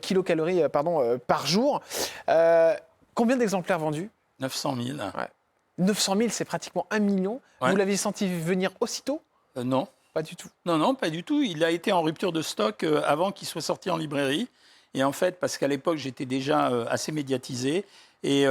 kilocalories par jour. Combien d'exemplaires vendus? 900 000. Ouais. 900 000, c'est pratiquement 1 million. Ouais. Vous l'aviez senti venir aussitôt? Non. Pas du tout. Non, pas du tout. Il a été en rupture de stock avant qu'il soit sorti en librairie. Et en fait, parce qu'à l'époque, j'étais déjà assez médiatisé. Et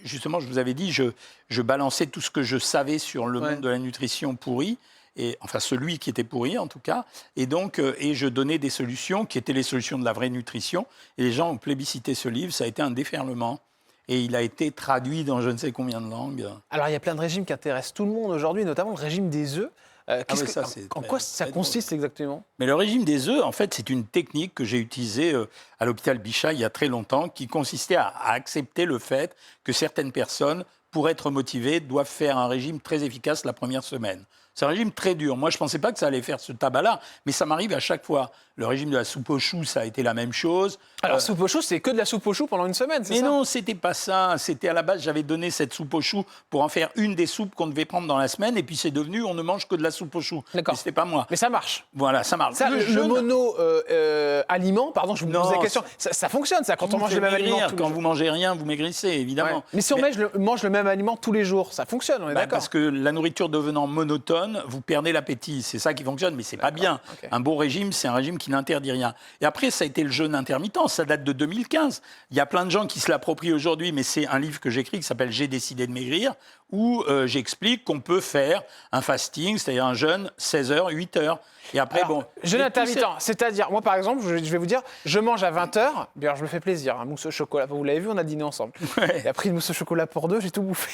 justement, je vous avais dit, je balançais tout ce que je savais sur le monde de la nutrition pourri. Et, enfin, celui qui était pourri, en tout cas. Et donc, je donnais des solutions qui étaient les solutions de la vraie nutrition. Et les gens ont plébiscité ce livre. Ça a été un déferlement. Et il a été traduit dans je ne sais combien de langues. Alors, il y a plein de régimes qui intéressent tout le monde aujourd'hui, notamment le régime des œufs. En quoi ça consiste exactement? Mais le régime des œufs, en fait, c'est une technique que j'ai utilisée à l'hôpital Bichat il y a très longtemps, qui consistait à accepter le fait que certaines personnes, pour être motivées, doivent faire un régime très efficace la première semaine. C'est un régime très dur. Moi, je ne pensais pas que ça allait faire ce tabac-là, mais ça m'arrive à chaque fois. Le régime de la soupe aux choux, ça a été la même chose. Alors, soupe aux choux, c'est que de la soupe aux choux pendant une semaine, c'est ça? Mais non, c'était pas ça. C'était à la base, j'avais donné cette soupe aux choux pour en faire une des soupes qu'on devait prendre dans la semaine, et puis c'est devenu, on ne mange que de la soupe aux choux. D'accord. Mais c'était pas moi. Mais ça marche. Voilà, ça marche. Ça, le mono-aliment, pardon, je vous pose la question, ça fonctionne, ça, quand on mange le même aliment tous les Quand jours. vous mangez rien, vous maigrissez, évidemment. Ouais. Mais si on mange le même aliment tous les jours, ça fonctionne, on est d'accord? Parce que la nourriture devenant monotone, vous perdez l'appétit. C'est ça qui fonctionne, mais c'est pas bien. Okay. Un bon régime, c'est un régime qui n'interdit rien. Et après, ça a été le jeûne intermittent. Ça date de 2015. Il y a plein de gens qui se l'approprient aujourd'hui, mais c'est un livre que j'écris qui s'appelle « J'ai décidé de maigrir », où j'explique qu'on peut faire un fasting, c'est-à-dire un jeûne 16 heures, 8 heures. Et après, jeûne intermittent, c'est-à-dire, moi par exemple, je vais vous dire, je mange à 20h, bien alors je me fais plaisir, un mousse au chocolat, vous l'avez vu, on a dîné ensemble. Ouais. Et après une mousse au chocolat pour deux, j'ai tout bouffé.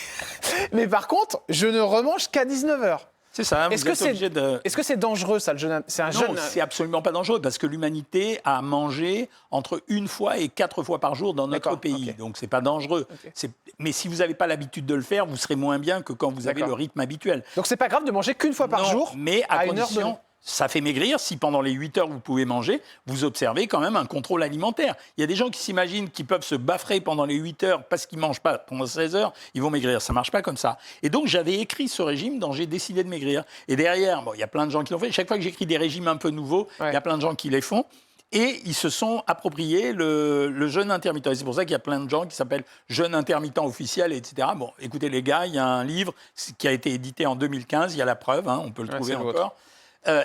Mais par contre, je ne remange qu'à 19h. C'est ça, vous êtes obligé de... Est-ce que c'est dangereux, ça, le jeûne? Non, c'est absolument pas dangereux, parce que l'humanité a mangé entre 1 fois et 4 fois par jour dans notre pays. Okay. Donc, c'est pas dangereux. Okay. Mais si vous n'avez pas l'habitude de le faire, vous serez moins bien que quand vous avez le rythme habituel. Donc, c'est pas grave de manger qu'une fois par jour, mais à condition... 1 heure de... Ça fait maigrir. Si pendant les 8 heures, vous pouvez manger, vous observez quand même un contrôle alimentaire. Il y a des gens qui s'imaginent qu'ils peuvent se baffrer pendant les 8 heures parce qu'ils ne mangent pas pendant 16 heures, ils vont maigrir. Ça ne marche pas comme ça. Et donc, j'avais écrit ce régime dont j'ai décidé de maigrir. Et derrière, il y a plein de gens qui l'ont fait. Chaque fois que j'écris des régimes un peu nouveaux, il y a plein de gens qui les font. Et ils se sont appropriés le jeûne intermittent. Et c'est pour ça qu'il y a plein de gens qui s'appellent jeûne intermittent officiel, etc. Bon, écoutez les gars, il y a un livre qui a été édité en 2015, il y a la preuve, on peut le trouver encore.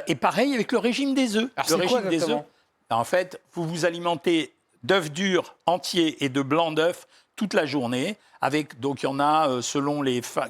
Et pareil avec le régime des œufs. Alors, le régime des œufs, en fait, vous vous alimentez d'œufs durs entiers et de blancs d'œufs toute la journée. Donc, il y en a, selon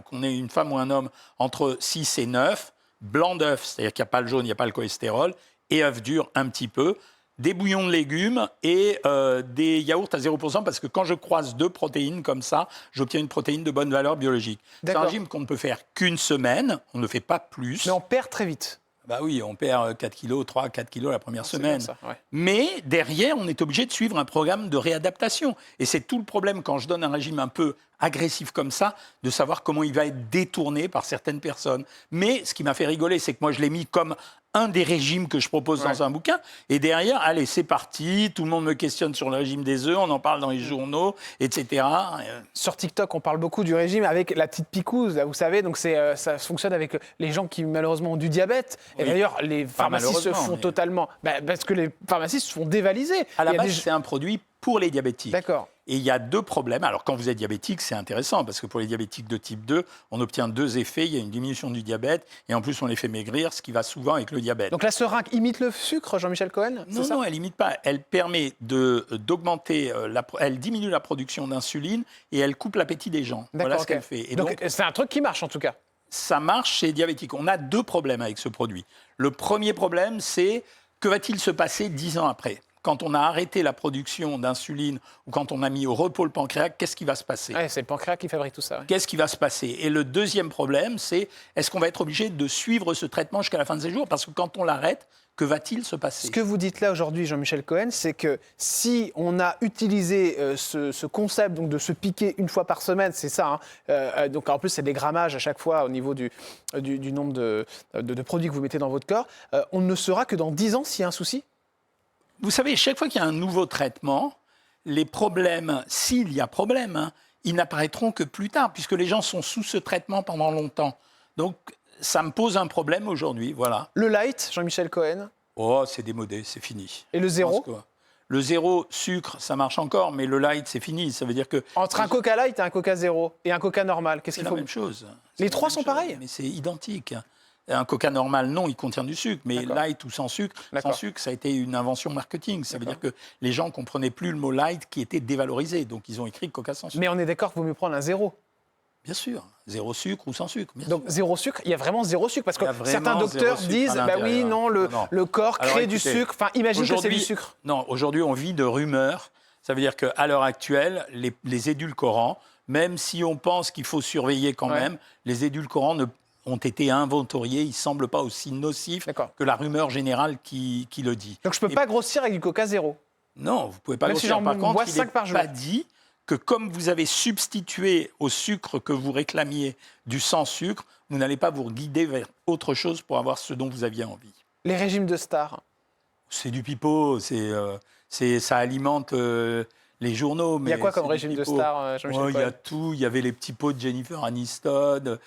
qu'on est une femme ou un homme, entre 6 et 9. Blancs d'œufs, c'est-à-dire qu'il n'y a pas le jaune, il n'y a pas le cholestérol. Et œufs durs, un petit peu. Des bouillons de légumes et des yaourts à 0%, parce que quand je croise 2 protéines comme ça, j'obtiens une protéine de bonne valeur biologique. C'est un régime qu'on ne peut faire qu'une semaine. On ne fait pas plus. Mais on perd très vite. Bah oui, on perd 4 kilos, 3-4 kilos la première semaine. Ça, ouais. Mais derrière, on est obligé de suivre un programme de réadaptation. Et c'est tout le problème quand je donne un régime un peu agressif comme ça, de savoir comment il va être détourné par certaines personnes. Mais ce qui m'a fait rigoler, c'est que moi, je l'ai mis comme un des régimes que je propose dans un bouquin. Et derrière, allez, c'est parti. Tout le monde me questionne sur le régime des œufs. On en parle dans les journaux, etc. Sur TikTok, on parle beaucoup du régime avec la petite picouse, là, vous savez. Donc, ça fonctionne avec les gens qui, malheureusement, ont du diabète. Et d'ailleurs, les pharmacies se font totalement... parce que les pharmacies se font dévaliser. À la base, c'est un produit pour les diabétiques. D'accord. Et il y a 2 problèmes. Alors, quand vous êtes diabétique, c'est intéressant, parce que pour les diabétiques de type 2, on obtient 2 effets. Il y a une diminution du diabète, et en plus, on les fait maigrir, ce qui va souvent avec le diabète. Donc, la seringue imite le sucre, Jean-Michel Cohen? Non, elle imite pas. Elle permet d'augmenter, elle diminue la production d'insuline, et elle coupe l'appétit des gens. Voilà ce qu'elle fait. Et donc, c'est un truc qui marche, en tout cas. Ça marche chez les diabétiques. On a 2 problèmes avec ce produit. Le premier problème, c'est que va-t-il se passer 10 ans après ? Quand on a arrêté la production d'insuline ou quand on a mis au repos le pancréas, qu'est-ce qui va se passer ? C'est le pancréas qui fabrique tout ça. Qu'est-ce qui va se passer ? Et le deuxième problème, c'est est-ce qu'on va être obligé de suivre ce traitement jusqu'à la fin de ses jours ? Parce que quand on l'arrête, que va-t-il se passer ? Ce que vous dites là aujourd'hui, Jean-Michel Cohen, c'est que si on a utilisé ce concept donc de se piquer 1 fois par semaine, c'est ça, donc en plus c'est des grammages à chaque fois au niveau du nombre de produits que vous mettez dans votre corps, on ne saura que dans 10 ans s'il y a un souci ? Vous savez, chaque fois qu'il y a un nouveau traitement, les problèmes, s'il y a problème, ils n'apparaîtront que plus tard, puisque les gens sont sous ce traitement pendant longtemps. Donc, ça me pose un problème aujourd'hui, voilà. Le light, Jean-Michel Cohen ? Oh, c'est démodé, c'est fini. Et le zéro ? Le zéro sucre, ça marche encore, mais le light, c'est fini. Ça veut dire que... Entre un Coca Light et un Coca Zéro, et un Coca normal, qu'est-ce qu'il faut ? C'est la même chose. Les 3 sont pareils ? Mais c'est identique. Un Coca normal, non, il contient du sucre, mais light ou sans sucre, ça a été une invention marketing. Ça veut dire que les gens ne comprenaient plus le mot light qui était dévalorisé. Donc, ils ont écrit Coca sans sucre. Mais on est d'accord qu'il vaut mieux prendre un zéro. Bien sûr, 0 sucre ou sans sucre. Donc, 0 sucre, il y a vraiment 0 sucre. Parce que certains docteurs disent, oui, non, le corps crée du sucre. Enfin, imagine que c'est du sucre. Non, aujourd'hui, on vit de rumeurs. Ça veut dire qu'à l'heure actuelle, les édulcorants, même si on pense qu'il faut surveiller quand même, les édulcorants ont été inventoriés, ils ne semblent pas aussi nocifs que la rumeur générale qui le dit. Donc je ne peux pas grossir avec du Coca Zéro ? Non, vous ne pouvez pas grossir. Même si par contre, il n'est par jour. pas dit que comme vous avez substitué au sucre que vous réclamiez du sans sucre, vous n'allez pas vous guider vers autre chose pour avoir ce dont vous aviez envie. Les régimes de stars ? C'est du pipeau, ça alimente... les journaux. Il y a quoi comme régime de star, Jean-Michel Cohen ? Il y a tout. Il y avait les petits pots de Jennifer Aniston. Donc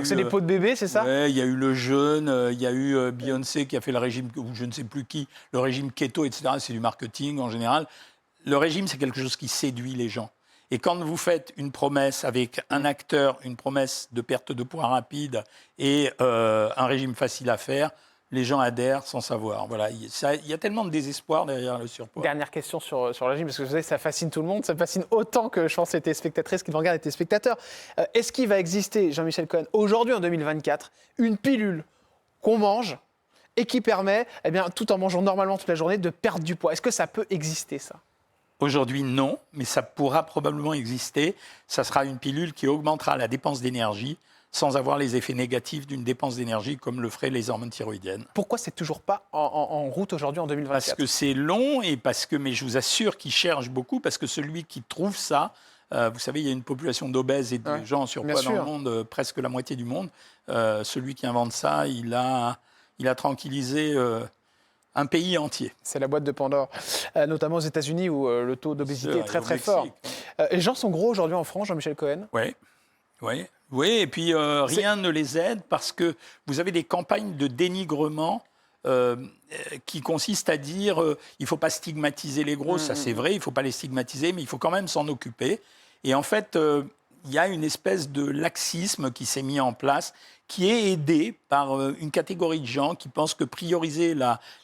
c'est les pots de bébé, c'est ça ? Oui, il y a eu le jeûne. Il y a eu Beyoncé qui a fait le régime, ou je ne sais plus qui, le régime keto, etc. C'est du marketing en général. Le régime, c'est quelque chose qui séduit les gens. Et quand vous faites une promesse avec un acteur, une promesse de perte de poids rapide et un régime facile à faire, les gens adhèrent sans savoir. Voilà, il y a tellement de désespoir derrière le surpoids. Dernière question sur le régime, parce que vous savez, ça fascine tout le monde. Ça fascine autant que, je pense, les téléspectatrices qui nous regardent et les téléspectateurs. Est-ce qu'il va exister, Jean-Michel Cohen, aujourd'hui en 2024, une pilule qu'on mange et qui permet, tout en mangeant normalement toute la journée, de perdre du poids ? Est-ce que ça peut exister, ça ? Aujourd'hui, non, mais ça pourra probablement exister. Ça sera une pilule qui augmentera la dépense d'énergie sans avoir les effets négatifs d'une dépense d'énergie comme le feraient les hormones thyroïdiennes. Pourquoi c'est toujours pas en route aujourd'hui en 2024? Parce que c'est long et parce que, mais je vous assure qu'ils cherchent beaucoup, parce que celui qui trouve ça, vous savez, il y a une population d'obèses et de gens en surpoids dans le monde, presque la moitié du monde. Celui qui invente ça, il a tranquillisé un pays entier. C'est la boîte de Pandore, notamment aux États-Unis où le taux d'obésité est très très fort. Les gens sont gros aujourd'hui en France, Jean-Michel Cohen? Oui, et puis rien ne les aide parce que vous avez des campagnes de dénigrement qui consistent à dire il ne faut pas stigmatiser les gros, ça c'est vrai, il ne faut pas les stigmatiser, mais il faut quand même s'en occuper. Et en fait, il y a une espèce de laxisme qui s'est mis en place, qui est aidé par une catégorie de gens qui pensent que prioriser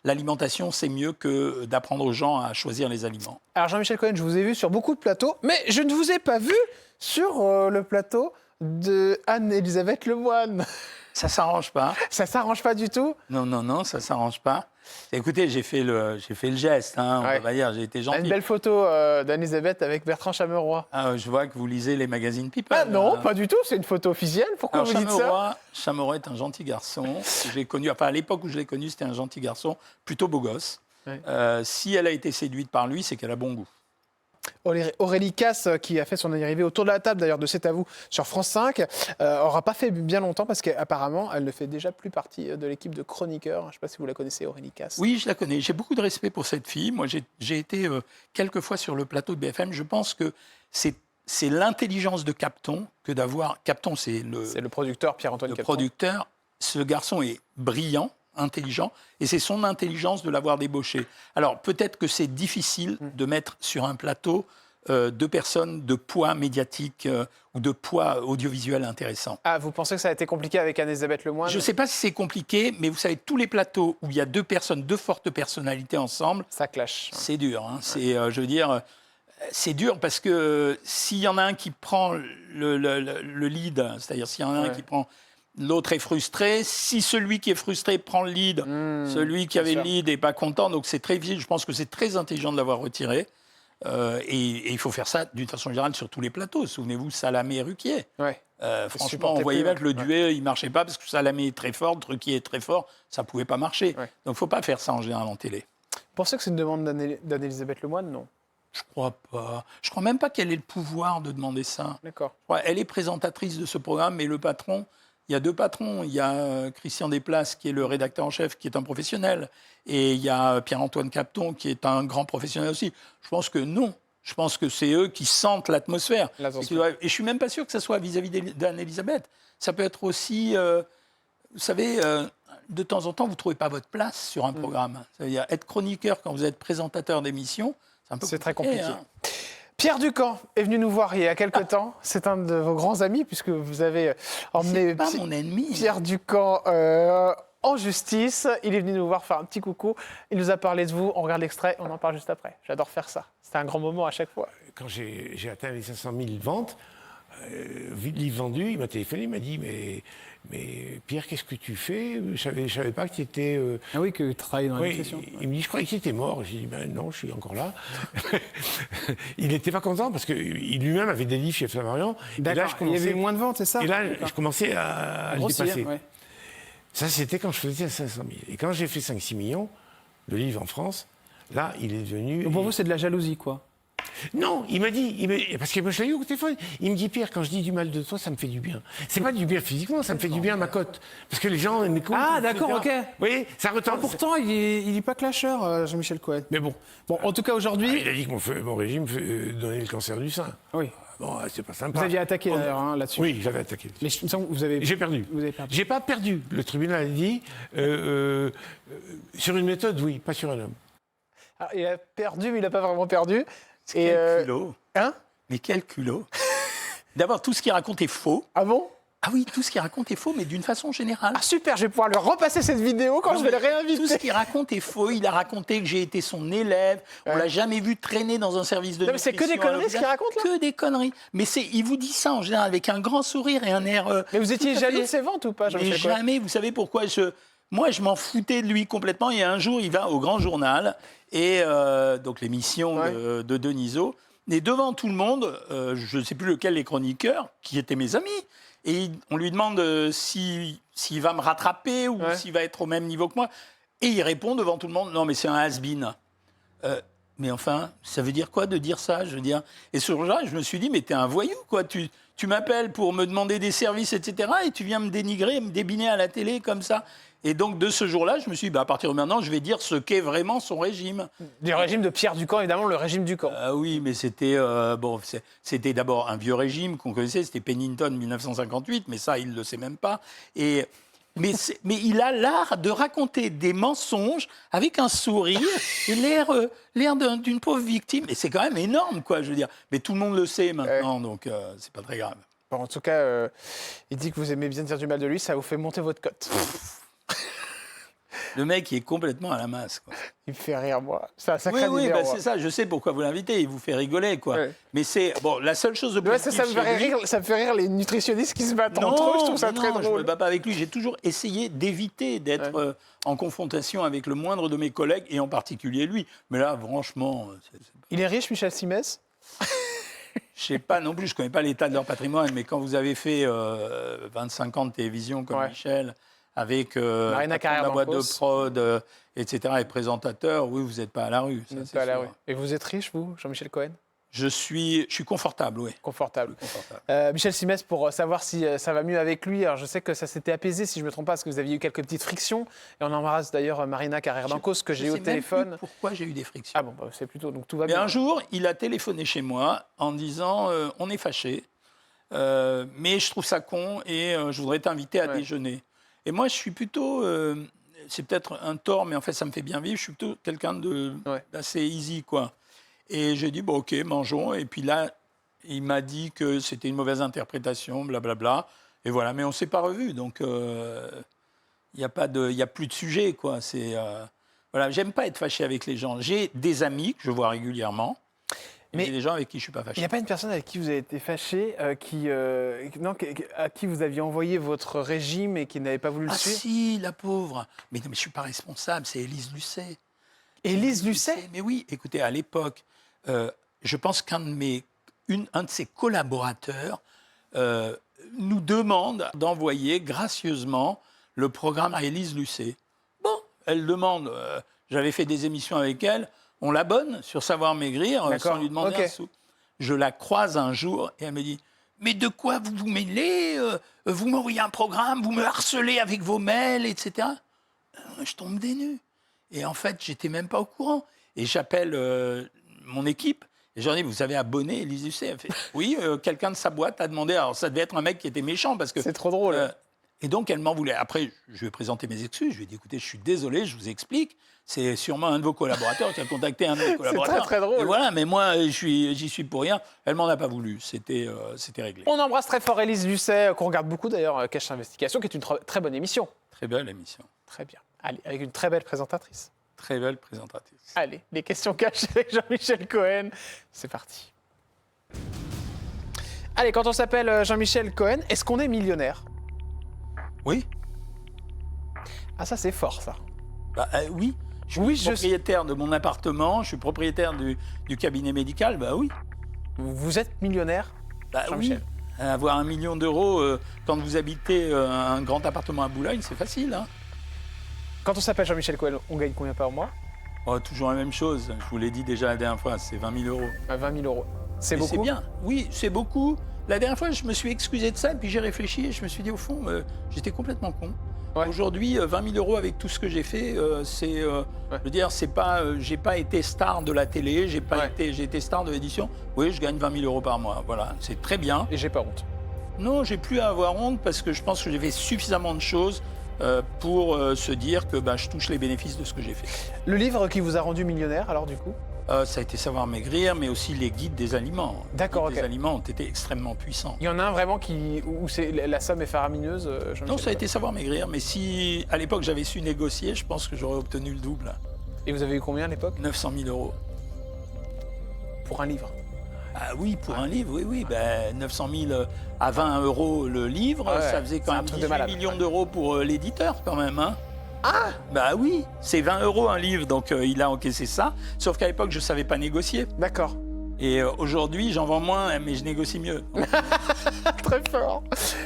l'alimentation, c'est mieux que d'apprendre aux gens à choisir les aliments. Alors Jean-Michel Cohen, je vous ai vu sur beaucoup de plateaux, mais je ne vous ai pas vu sur le plateau de Anne-Elisabeth Lemoine. Ça s'arrange pas. Ça s'arrange pas du tout? Non, ça s'arrange pas. Écoutez, j'ai fait le geste, hein, on peut pas dire, j'ai été gentil. Une belle photo d'Anne-Elisabeth avec Bertrand Chameroy. Je vois que vous lisez les magazines People. Ah non, pas du tout, c'est une photo officielle. Pourquoi vous dites ça? Chameroy est un gentil garçon. J'ai connu, à l'époque où je l'ai connu, c'était un gentil garçon, plutôt beau gosse. Si elle a été séduite par lui, c'est qu'elle a bon goût. Aurélie Casse, qui a fait son arrivée autour de la table d'ailleurs de C'est à vous sur France 5, aura pas fait bien longtemps parce qu'apparemment elle ne fait déjà plus partie de l'équipe de chroniqueurs. Je ne sais pas si vous la connaissez, Aurélie Casse. Oui, je la connais. J'ai beaucoup de respect pour cette fille. Moi, j'ai été quelques fois sur le plateau de BFM. Je pense que c'est l'intelligence de Capton que d'avoir. Capton, c'est le producteur Pierre-Antoine Capton. Producteur. Ce garçon est brillant, intelligent, et c'est son intelligence de l'avoir débauché. Alors, peut-être que c'est difficile de mettre sur un plateau deux personnes de poids médiatique ou de poids audiovisuel intéressant. Ah, vous pensez que ça a été compliqué avec Anne-Elisabeth Lemoine? Je ne sais pas si c'est compliqué, mais vous savez, tous les plateaux où il y a deux personnes, deux fortes personnalités ensemble, ça clash. C'est dur. Hein. Je veux dire, c'est dur parce que s'il y en a un qui prend le lead, c'est-à-dire s'il y en a un qui prend... L'autre est frustré. Si celui qui est frustré prend le lead, celui qui avait le lead n'est pas content. Donc c'est très vite. Je pense que c'est très intelligent de l'avoir retiré. Et il faut faire ça d'une façon générale sur tous les plateaux. Souvenez-vous, Salamé et Ruquier. Franchement, on voyait bien que le duet, il ne marchait pas parce que Salamé est très fort, Ruquier est très fort. Ça ne pouvait pas marcher. Donc il ne faut pas faire ça en général en télé. Vous pensez que c'est une demande d'Anne-Elisabeth Lemoine? Non. Je crois pas. Je crois même pas qu'elle ait le pouvoir de demander ça. D'accord. Elle est présentatrice de ce programme, mais le patron... Il y a deux patrons. Il y a Christian Desplaces, qui est le rédacteur en chef, qui est un professionnel. Et il y a Pierre-Antoine Capton, qui est un grand professionnel aussi. Je pense que non. Je pense que c'est eux qui sentent l'atmosphère. Et je ne suis même pas sûr que ce soit vis-à-vis d'Anne-Elisabeth. Ça peut être aussi... vous savez, de temps en temps, vous ne trouvez pas votre place sur un programme. Ça veut dire être chroniqueur quand vous êtes présentateur d'émission, c'est très compliqué. Hein. Pierre Ducamp est venu nous voir il y a quelques temps. C'est un de vos grands amis, puisque vous avez emmené mon ennemi. Pierre Ducamp en justice. Il est venu nous voir faire un petit coucou. Il nous a parlé de vous. On regarde l'extrait, on en parle juste après. J'adore faire ça. C'était un grand moment à chaque fois. Quand j'ai atteint les 500 000 ventes, livre vendu, il m'a téléphoné, il m'a dit mais Pierre, qu'est-ce que tu fais? Je savais pas que tu étais... Ah oui, que tu travaillais dans l'éducation. Il me dit, je croyais que tu étais mort. J'ai dit, ben non, je suis encore là. Il n'était pas content parce qu'il lui-même avait des livres chez Flammarion. D'accord, il y avait moins de ventes, c'est ça? Et là, je commençais à le dépasser. Ouais. Ça, c'était quand je faisais 500 000. Et quand j'ai fait 5-6 millions de livres en France, là, il est devenu... Donc pour vous, c'est de la jalousie, quoi? Non, il m'a dit, parce que moi je l'ai eu au téléphone, il me dit, Pierre, quand je dis du mal de toi, ça me fait du bien. C'est pas du bien physiquement, ça me fait du bien à ma cote. Parce que les gens m'écoutent. Ah, d'accord, ok. Vous voyez, ça retombe. Pourtant, il n'est pas clasheur, Jean-Michel Cohen. Mais bon, en tout cas, aujourd'hui... il a dit que mon régime donnait le cancer du sein. Oui. Bon, c'est pas sympa. Vous aviez attaqué d'ailleurs là-dessus. Oui, j'avais attaqué. Mais vous avez... J'ai perdu. Vous avez perdu. J'ai pas perdu. Le tribunal a dit, sur une méthode, oui, pas sur un homme. Alors, il a perdu, mais il n'a pas vraiment perdu. Quel culot. Hein? Mais quel culot. D'abord, tout ce qu'il raconte est faux. Ah bon? Ah oui, tout ce qu'il raconte est faux, mais d'une façon générale. Ah super, je vais pouvoir lui repasser cette vidéo quand je vais le réinviter. Tout ce qu'il raconte est faux. Il a raconté que j'ai été son élève. On l'a jamais vu traîner dans un service de nutrition. Mais c'est que des conneries ce qu'il raconte là? Que des conneries. Mais il vous dit ça en général avec un grand sourire et un air... Mais vous étiez jaloux de ses ventes ou pas, Jean-Michel Cohen? Jamais. Vous savez pourquoi Moi, je m'en foutais de lui complètement. Et un jour, il va au Grand Journal, et donc l'émission de Denisot. Et devant tout le monde, je ne sais plus lequel des chroniqueurs, qui étaient mes amis, Et on lui demande s'il va me rattraper ou s'il va être au même niveau que moi. Et il répond devant tout le monde, non, mais c'est un has-been. Mais enfin, ça veut dire quoi de dire ça, je veux dire. Et ce jour-là, je me suis dit, mais t'es un voyou, quoi. Tu m'appelles pour me demander des services, etc. Et tu viens me dénigrer, me débiner à la télé comme ça. Et donc, de ce jour-là, je me suis dit, à partir de maintenant, je vais dire ce qu'est vraiment son régime. Du régime de Pierre Ducan, évidemment, le régime Ducan. Oui, mais c'était d'abord un vieux régime qu'on connaissait, c'était Pennington 1958, mais ça, il ne le sait même pas. Mais il a l'art de raconter des mensonges avec un sourire et l'air d'une pauvre victime. Et c'est quand même énorme, quoi, je veux dire. Mais tout le monde le sait maintenant, donc c'est pas très grave. Bon, en tout cas, il dit que vous aimez bien dire du mal de lui, ça vous fait monter votre cote. Le mec, il est complètement à la masse, quoi. Il me fait rire, moi. C'est un sacré Oui, numéro, c'est ça. Je sais pourquoi vous l'invitez. Il vous fait rigoler, quoi. Ouais. Mais c'est bon. La seule chose de positif, ça me fait rire les nutritionnistes qui se battent entre eux. Je trouve ça très drôle. Je me bats pas avec lui. J'ai toujours essayé d'éviter d'être en confrontation avec le moindre de mes collègues et en particulier lui. Mais là, franchement, il est riche, Michel Simès. Je sais pas non plus. Je connais pas l'état de leur patrimoine. Mais quand vous avez fait 25 ans de télévision comme Michel, avec la boîte de prod, etc., et présentateur, oui, vous n'êtes pas à la rue. Ça, vous n'êtes pas à la rue. Et vous êtes riche, vous, Jean-Michel Cohen ? Je suis confortable, oui. Confortable. Michel Simès, pour savoir si ça va mieux avec lui, alors je sais que ça s'était apaisé, si je ne me trompe pas, parce que vous aviez eu quelques petites frictions. Et on embrasse d'ailleurs Marina Carrère-Dancos, que j'ai eu au téléphone. Même plus pourquoi j'ai eu des frictions. Ah bon, c'est plutôt, donc tout va bien. Mais un jour, il a téléphoné chez moi en disant on est fâchés, mais je trouve ça con et je voudrais t'inviter à déjeuner. Et moi, je suis plutôt, c'est peut-être un tort, mais en fait, ça me fait bien vivre. Je suis plutôt quelqu'un d'assez easy, quoi. Et j'ai dit, bon, ok, mangeons. Et puis là, il m'a dit que c'était une mauvaise interprétation, blablabla. Et voilà, mais on ne s'est pas revus. Donc, il n'y a plus de sujet, quoi. Voilà, j'aime pas être fâché avec les gens. J'ai des amis que je vois régulièrement. Mais il y a des gens avec qui je ne suis pas fâché. Il n'y a pas une personne avec qui vous avez été fâché, à qui vous aviez envoyé votre régime et qui n'avait pas voulu le suivre ? Ah si, la pauvre. Mais non, mais je ne suis pas responsable, c'est Élise Lucet. Élise Lucet ? Mais oui, écoutez, à l'époque, je pense qu'un de ses collaborateurs nous demande d'envoyer gracieusement le programme à Élise Lucet. Bon, elle demande, j'avais fait des émissions avec elle, on l'abonne sur Savoir Maigrir sans lui demander un sou. Je la croise un jour et elle me dit « Mais de quoi vous vous mêlez ? Vous m'envoyez un programme, vous me harcelez avec vos mails, etc. » Je tombe des nues. Et en fait, j'étais même pas au courant. Et j'appelle mon équipe et je leur dis « Vous avez abonné Élise Lucet ?» Elle fait « Oui, quelqu'un de sa boîte a demandé. » Alors ça devait être un mec qui était méchant parce que... C'est trop drôle. Et donc, elle m'en voulait. Après, je lui ai présenté mes excuses. Je lui ai dit, écoutez, je suis désolé, je vous explique. C'est sûrement un de vos collaborateurs qui a contacté un de mes collaborateurs. C'est très, très drôle. Et voilà, mais moi, j'y suis pour rien. Elle m'en a pas voulu. C'était réglé. On embrasse très fort Élise Lucet, qu'on regarde beaucoup d'ailleurs, Cache Investigation, qui est une très bonne émission. Très belle émission. Très bien. Allez, avec une très belle présentatrice. Très belle présentatrice. Allez, les questions cachées avec Jean-Michel Cohen. C'est parti. Allez, quand on s'appelle Jean-Michel Cohen, est-ce qu'on est millionnaire ? Oui. Ah, ça, c'est fort, ça. Oui. Je suis propriétaire de mon appartement, je suis propriétaire du cabinet médical, oui. Vous êtes millionnaire, Jean-Michel ? Oui. Avoir 1 million d'euros quand vous habitez un grand appartement à Boulogne, c'est facile. Hein. Quand on s'appelle Jean-Michel Cohen, on gagne combien par mois ? Toujours la même chose. Je vous l'ai dit déjà la dernière fois, c'est 20 000 euros. 20 000 euros. C'est beaucoup ? C'est bien. Oui, c'est beaucoup. La dernière fois, je me suis excusé de ça, et puis j'ai réfléchi et je me suis dit, au fond, j'étais complètement con. Ouais. Aujourd'hui, 20 000 euros avec tout ce que j'ai fait, je veux dire, c'est pas, j'ai pas été star de la télé, j'ai été star de l'édition. Oui, je gagne 20 000 euros par mois. Voilà, c'est très bien. Et j'ai pas honte. Non, j'ai plus à avoir honte parce que je pense que j'ai fait suffisamment de choses pour se dire que je touche les bénéfices de ce que j'ai fait. Le livre qui vous a rendu millionnaire, alors du coup ? Ça a été Savoir Maigrir, mais aussi les guides des aliments. D'accord, Les aliments ont été extrêmement puissants. Il y en a un vraiment où la somme est faramineuse, Non, ça a été Savoir Maigrir, mais si à l'époque j'avais su négocier, je pense que j'aurais obtenu le double. Et vous avez eu combien à l'époque ? 900 000 euros. Pour un livre ? Ah oui, pour un livre, oui. 900 000 à 20 euros le livre, ça faisait quand même 18 millions d'euros pour l'éditeur quand même, hein. Ah ! Oui, c'est 20 euros un livre, donc il a encaissé ça. Sauf qu'à l'époque, je ne savais pas négocier. D'accord. Et aujourd'hui, j'en vends moins, mais je négocie mieux. Très fort.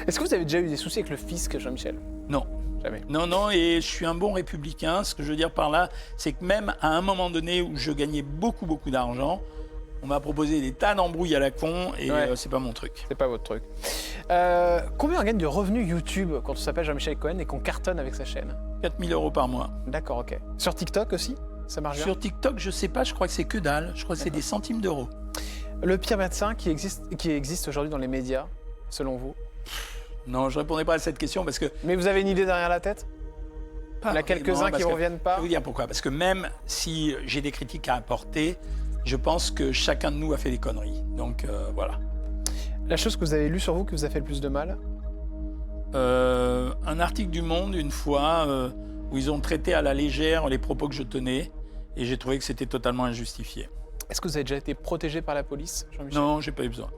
Est-ce que vous avez déjà eu des soucis avec le fisc, Jean-Michel? Non. Jamais. Non, et je suis un bon républicain. Ce que je veux dire par là, c'est que même à un moment donné où je gagnais beaucoup d'argent, on m'a proposé des tas d'embrouilles à la con et c'est pas mon truc. C'est pas votre truc. Combien on gagne de revenus YouTube quand on s'appelle Jean-Michel Cohen et qu'on cartonne avec sa chaîne? 4 000 € par mois. D'accord, ok. Sur TikTok aussi? Ça marche bien? Sur TikTok, je sais pas, je crois que c'est que dalle. Je crois que c'est des centimes d'euros. Le pire médecin qui existe aujourd'hui dans les médias, selon vous? Non, je répondrai pas à cette question parce que... Mais vous avez une idée derrière la tête? Il y en a quelques-uns qui ne reviennent pas? Je vais vous dire pourquoi. Parce que même si j'ai des critiques à apporter, je pense que chacun de nous a fait des conneries. Donc voilà. La chose que vous avez lue sur vous qui vous a fait le plus de mal? Un article du Monde, une fois, où ils ont traité à la légère les propos que je tenais et j'ai trouvé que c'était totalement injustifié. Est-ce que vous avez déjà été protégé par la police, Jean-Michel? Non, j'ai pas eu besoin.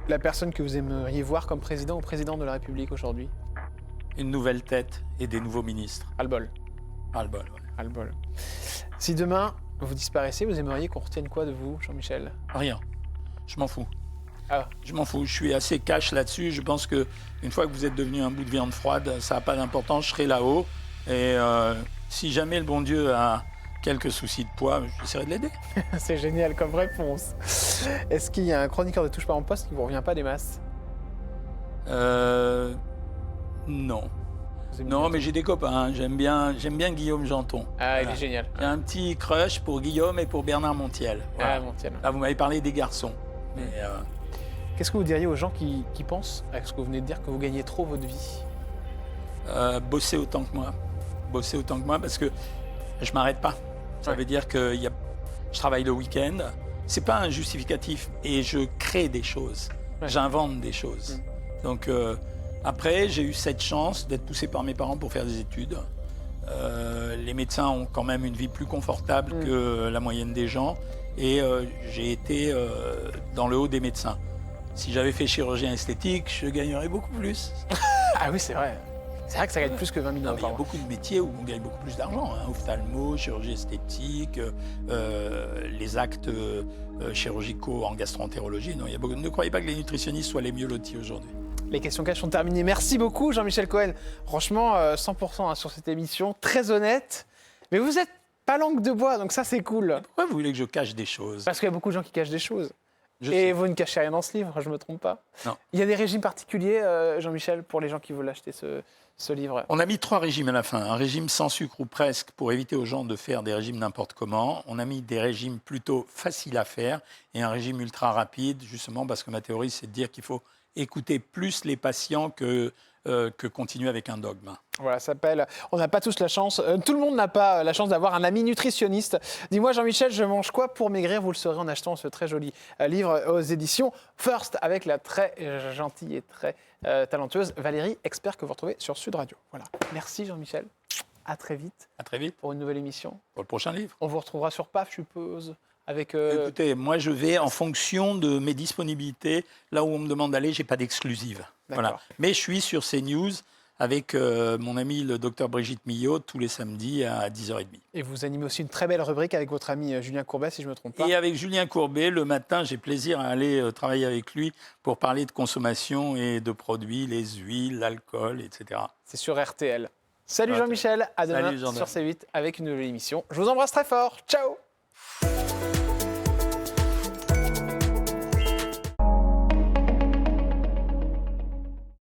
La personne que vous aimeriez voir comme président ou présidente de la République aujourd'hui? Une nouvelle tête et des nouveaux ministres. Ras-le-bol. Ras-le-bol, ouais. Ras-le-bol. Si demain vous disparaissez, vous aimeriez qu'on retienne quoi de vous, Jean-Michel? Rien. Je m'en fous. Ah. Je m'en fous. Je suis assez cash là-dessus. Je pense que une fois que vous êtes devenu un bout de viande froide, ça n'a pas d'importance. Je serai là-haut. Et si jamais le bon Dieu a quelques soucis de poids, j'essaierai de l'aider. C'est génial comme réponse. Est-ce qu'il y a un chroniqueur de Touche pas en poste qui ne vous revient pas des masses? Non. Non, mais j'ai des copains. J'aime bien Guillaume Janton. Ah, Voilà. il est génial. J'ai un petit crush pour Guillaume et pour Bernard Montiel. Voilà. Ah, Montiel. Là, vous m'avez parlé des garçons. Mais, Qu'est-ce que vous diriez aux gens qui pensent, avec ce que vous venez de dire, que vous gagnez trop votre vie? bosser autant que moi. Bosser autant que moi parce que je m'arrête pas. Ça veut dire que je travaille le week-end. C'est pas un justificatif. Et je crée des choses. Ouais. J'invente des choses. Donc après, j'ai eu cette chance d'être poussé par mes parents pour faire des études. Les médecins ont quand même une vie plus confortable que la moyenne des gens. Et j'ai été dans le haut des médecins. Si j'avais fait chirurgien esthétique, je gagnerais beaucoup plus. Ah oui, c'est vrai. C'est vrai que ça gagne plus que 20 000 Non, euros mais il y par a mois. beaucoup de métiers où on gagne beaucoup plus d'argent. Hein. Ophtalmo, chirurgie esthétique, les actes chirurgicaux en gastroentérologie. Non, il y a beaucoup... Ne croyez pas que les nutritionnistes soient les mieux lotis aujourd'hui. Les questions cash sont terminées. Merci beaucoup, Jean-Michel Cohen. Franchement, 100% hein, sur cette émission, très honnête. Mais vous êtes pas langue de bois, donc ça, c'est cool. Pourquoi vous voulez que je cache des choses? Parce qu'il y a beaucoup de gens qui cachent des choses. Je Et sais. vous ne cachez rien dans ce livre, je ne me trompe pas. Non. Il y a des régimes particuliers, Jean-Michel, pour les gens qui veulent acheter ce livre? On a mis 3 régimes à la fin. Un régime sans sucre ou presque pour éviter aux gens de faire des régimes n'importe comment. On a mis des régimes plutôt faciles à faire et un régime ultra rapide, justement parce que ma théorie, c'est de dire qu'il faut écouter plus les patients que continuer avec un dogme. Voilà, ça s'appelle « On n'a pas tous la chance ». Tout le monde n'a pas la chance d'avoir un ami nutritionniste. Dis-moi, Jean-Michel, je mange quoi pour maigrir? Vous le saurez en achetant ce très joli livre aux éditions First avec la très gentille et très talentueuse Valérie, expert que vous retrouvez sur Sud Radio. Voilà. Merci, Jean-Michel. À très vite À très vite pour une nouvelle émission. pour le prochain livre. On vous retrouvera sur PAF, je suppose, avec... Écoutez, moi je vais en fonction de mes disponibilités. Là où on me demande d'aller, j'ai pas d'exclusive. Voilà. Mais je suis sur CNews avec mon ami le docteur Brigitte Millot tous les samedis à 10h30. Et vous animez aussi une très belle rubrique avec votre ami Julien Courbet, si je ne me trompe pas. Et avec Julien Courbet, le matin, j'ai plaisir à aller travailler avec lui pour parler de consommation et de produits, les huiles, l'alcool, etc. C'est sur RTL. Salut Jean-Michel, à demain Salut, sur C8 avec une nouvelle émission. Je vous embrasse très fort. Ciao!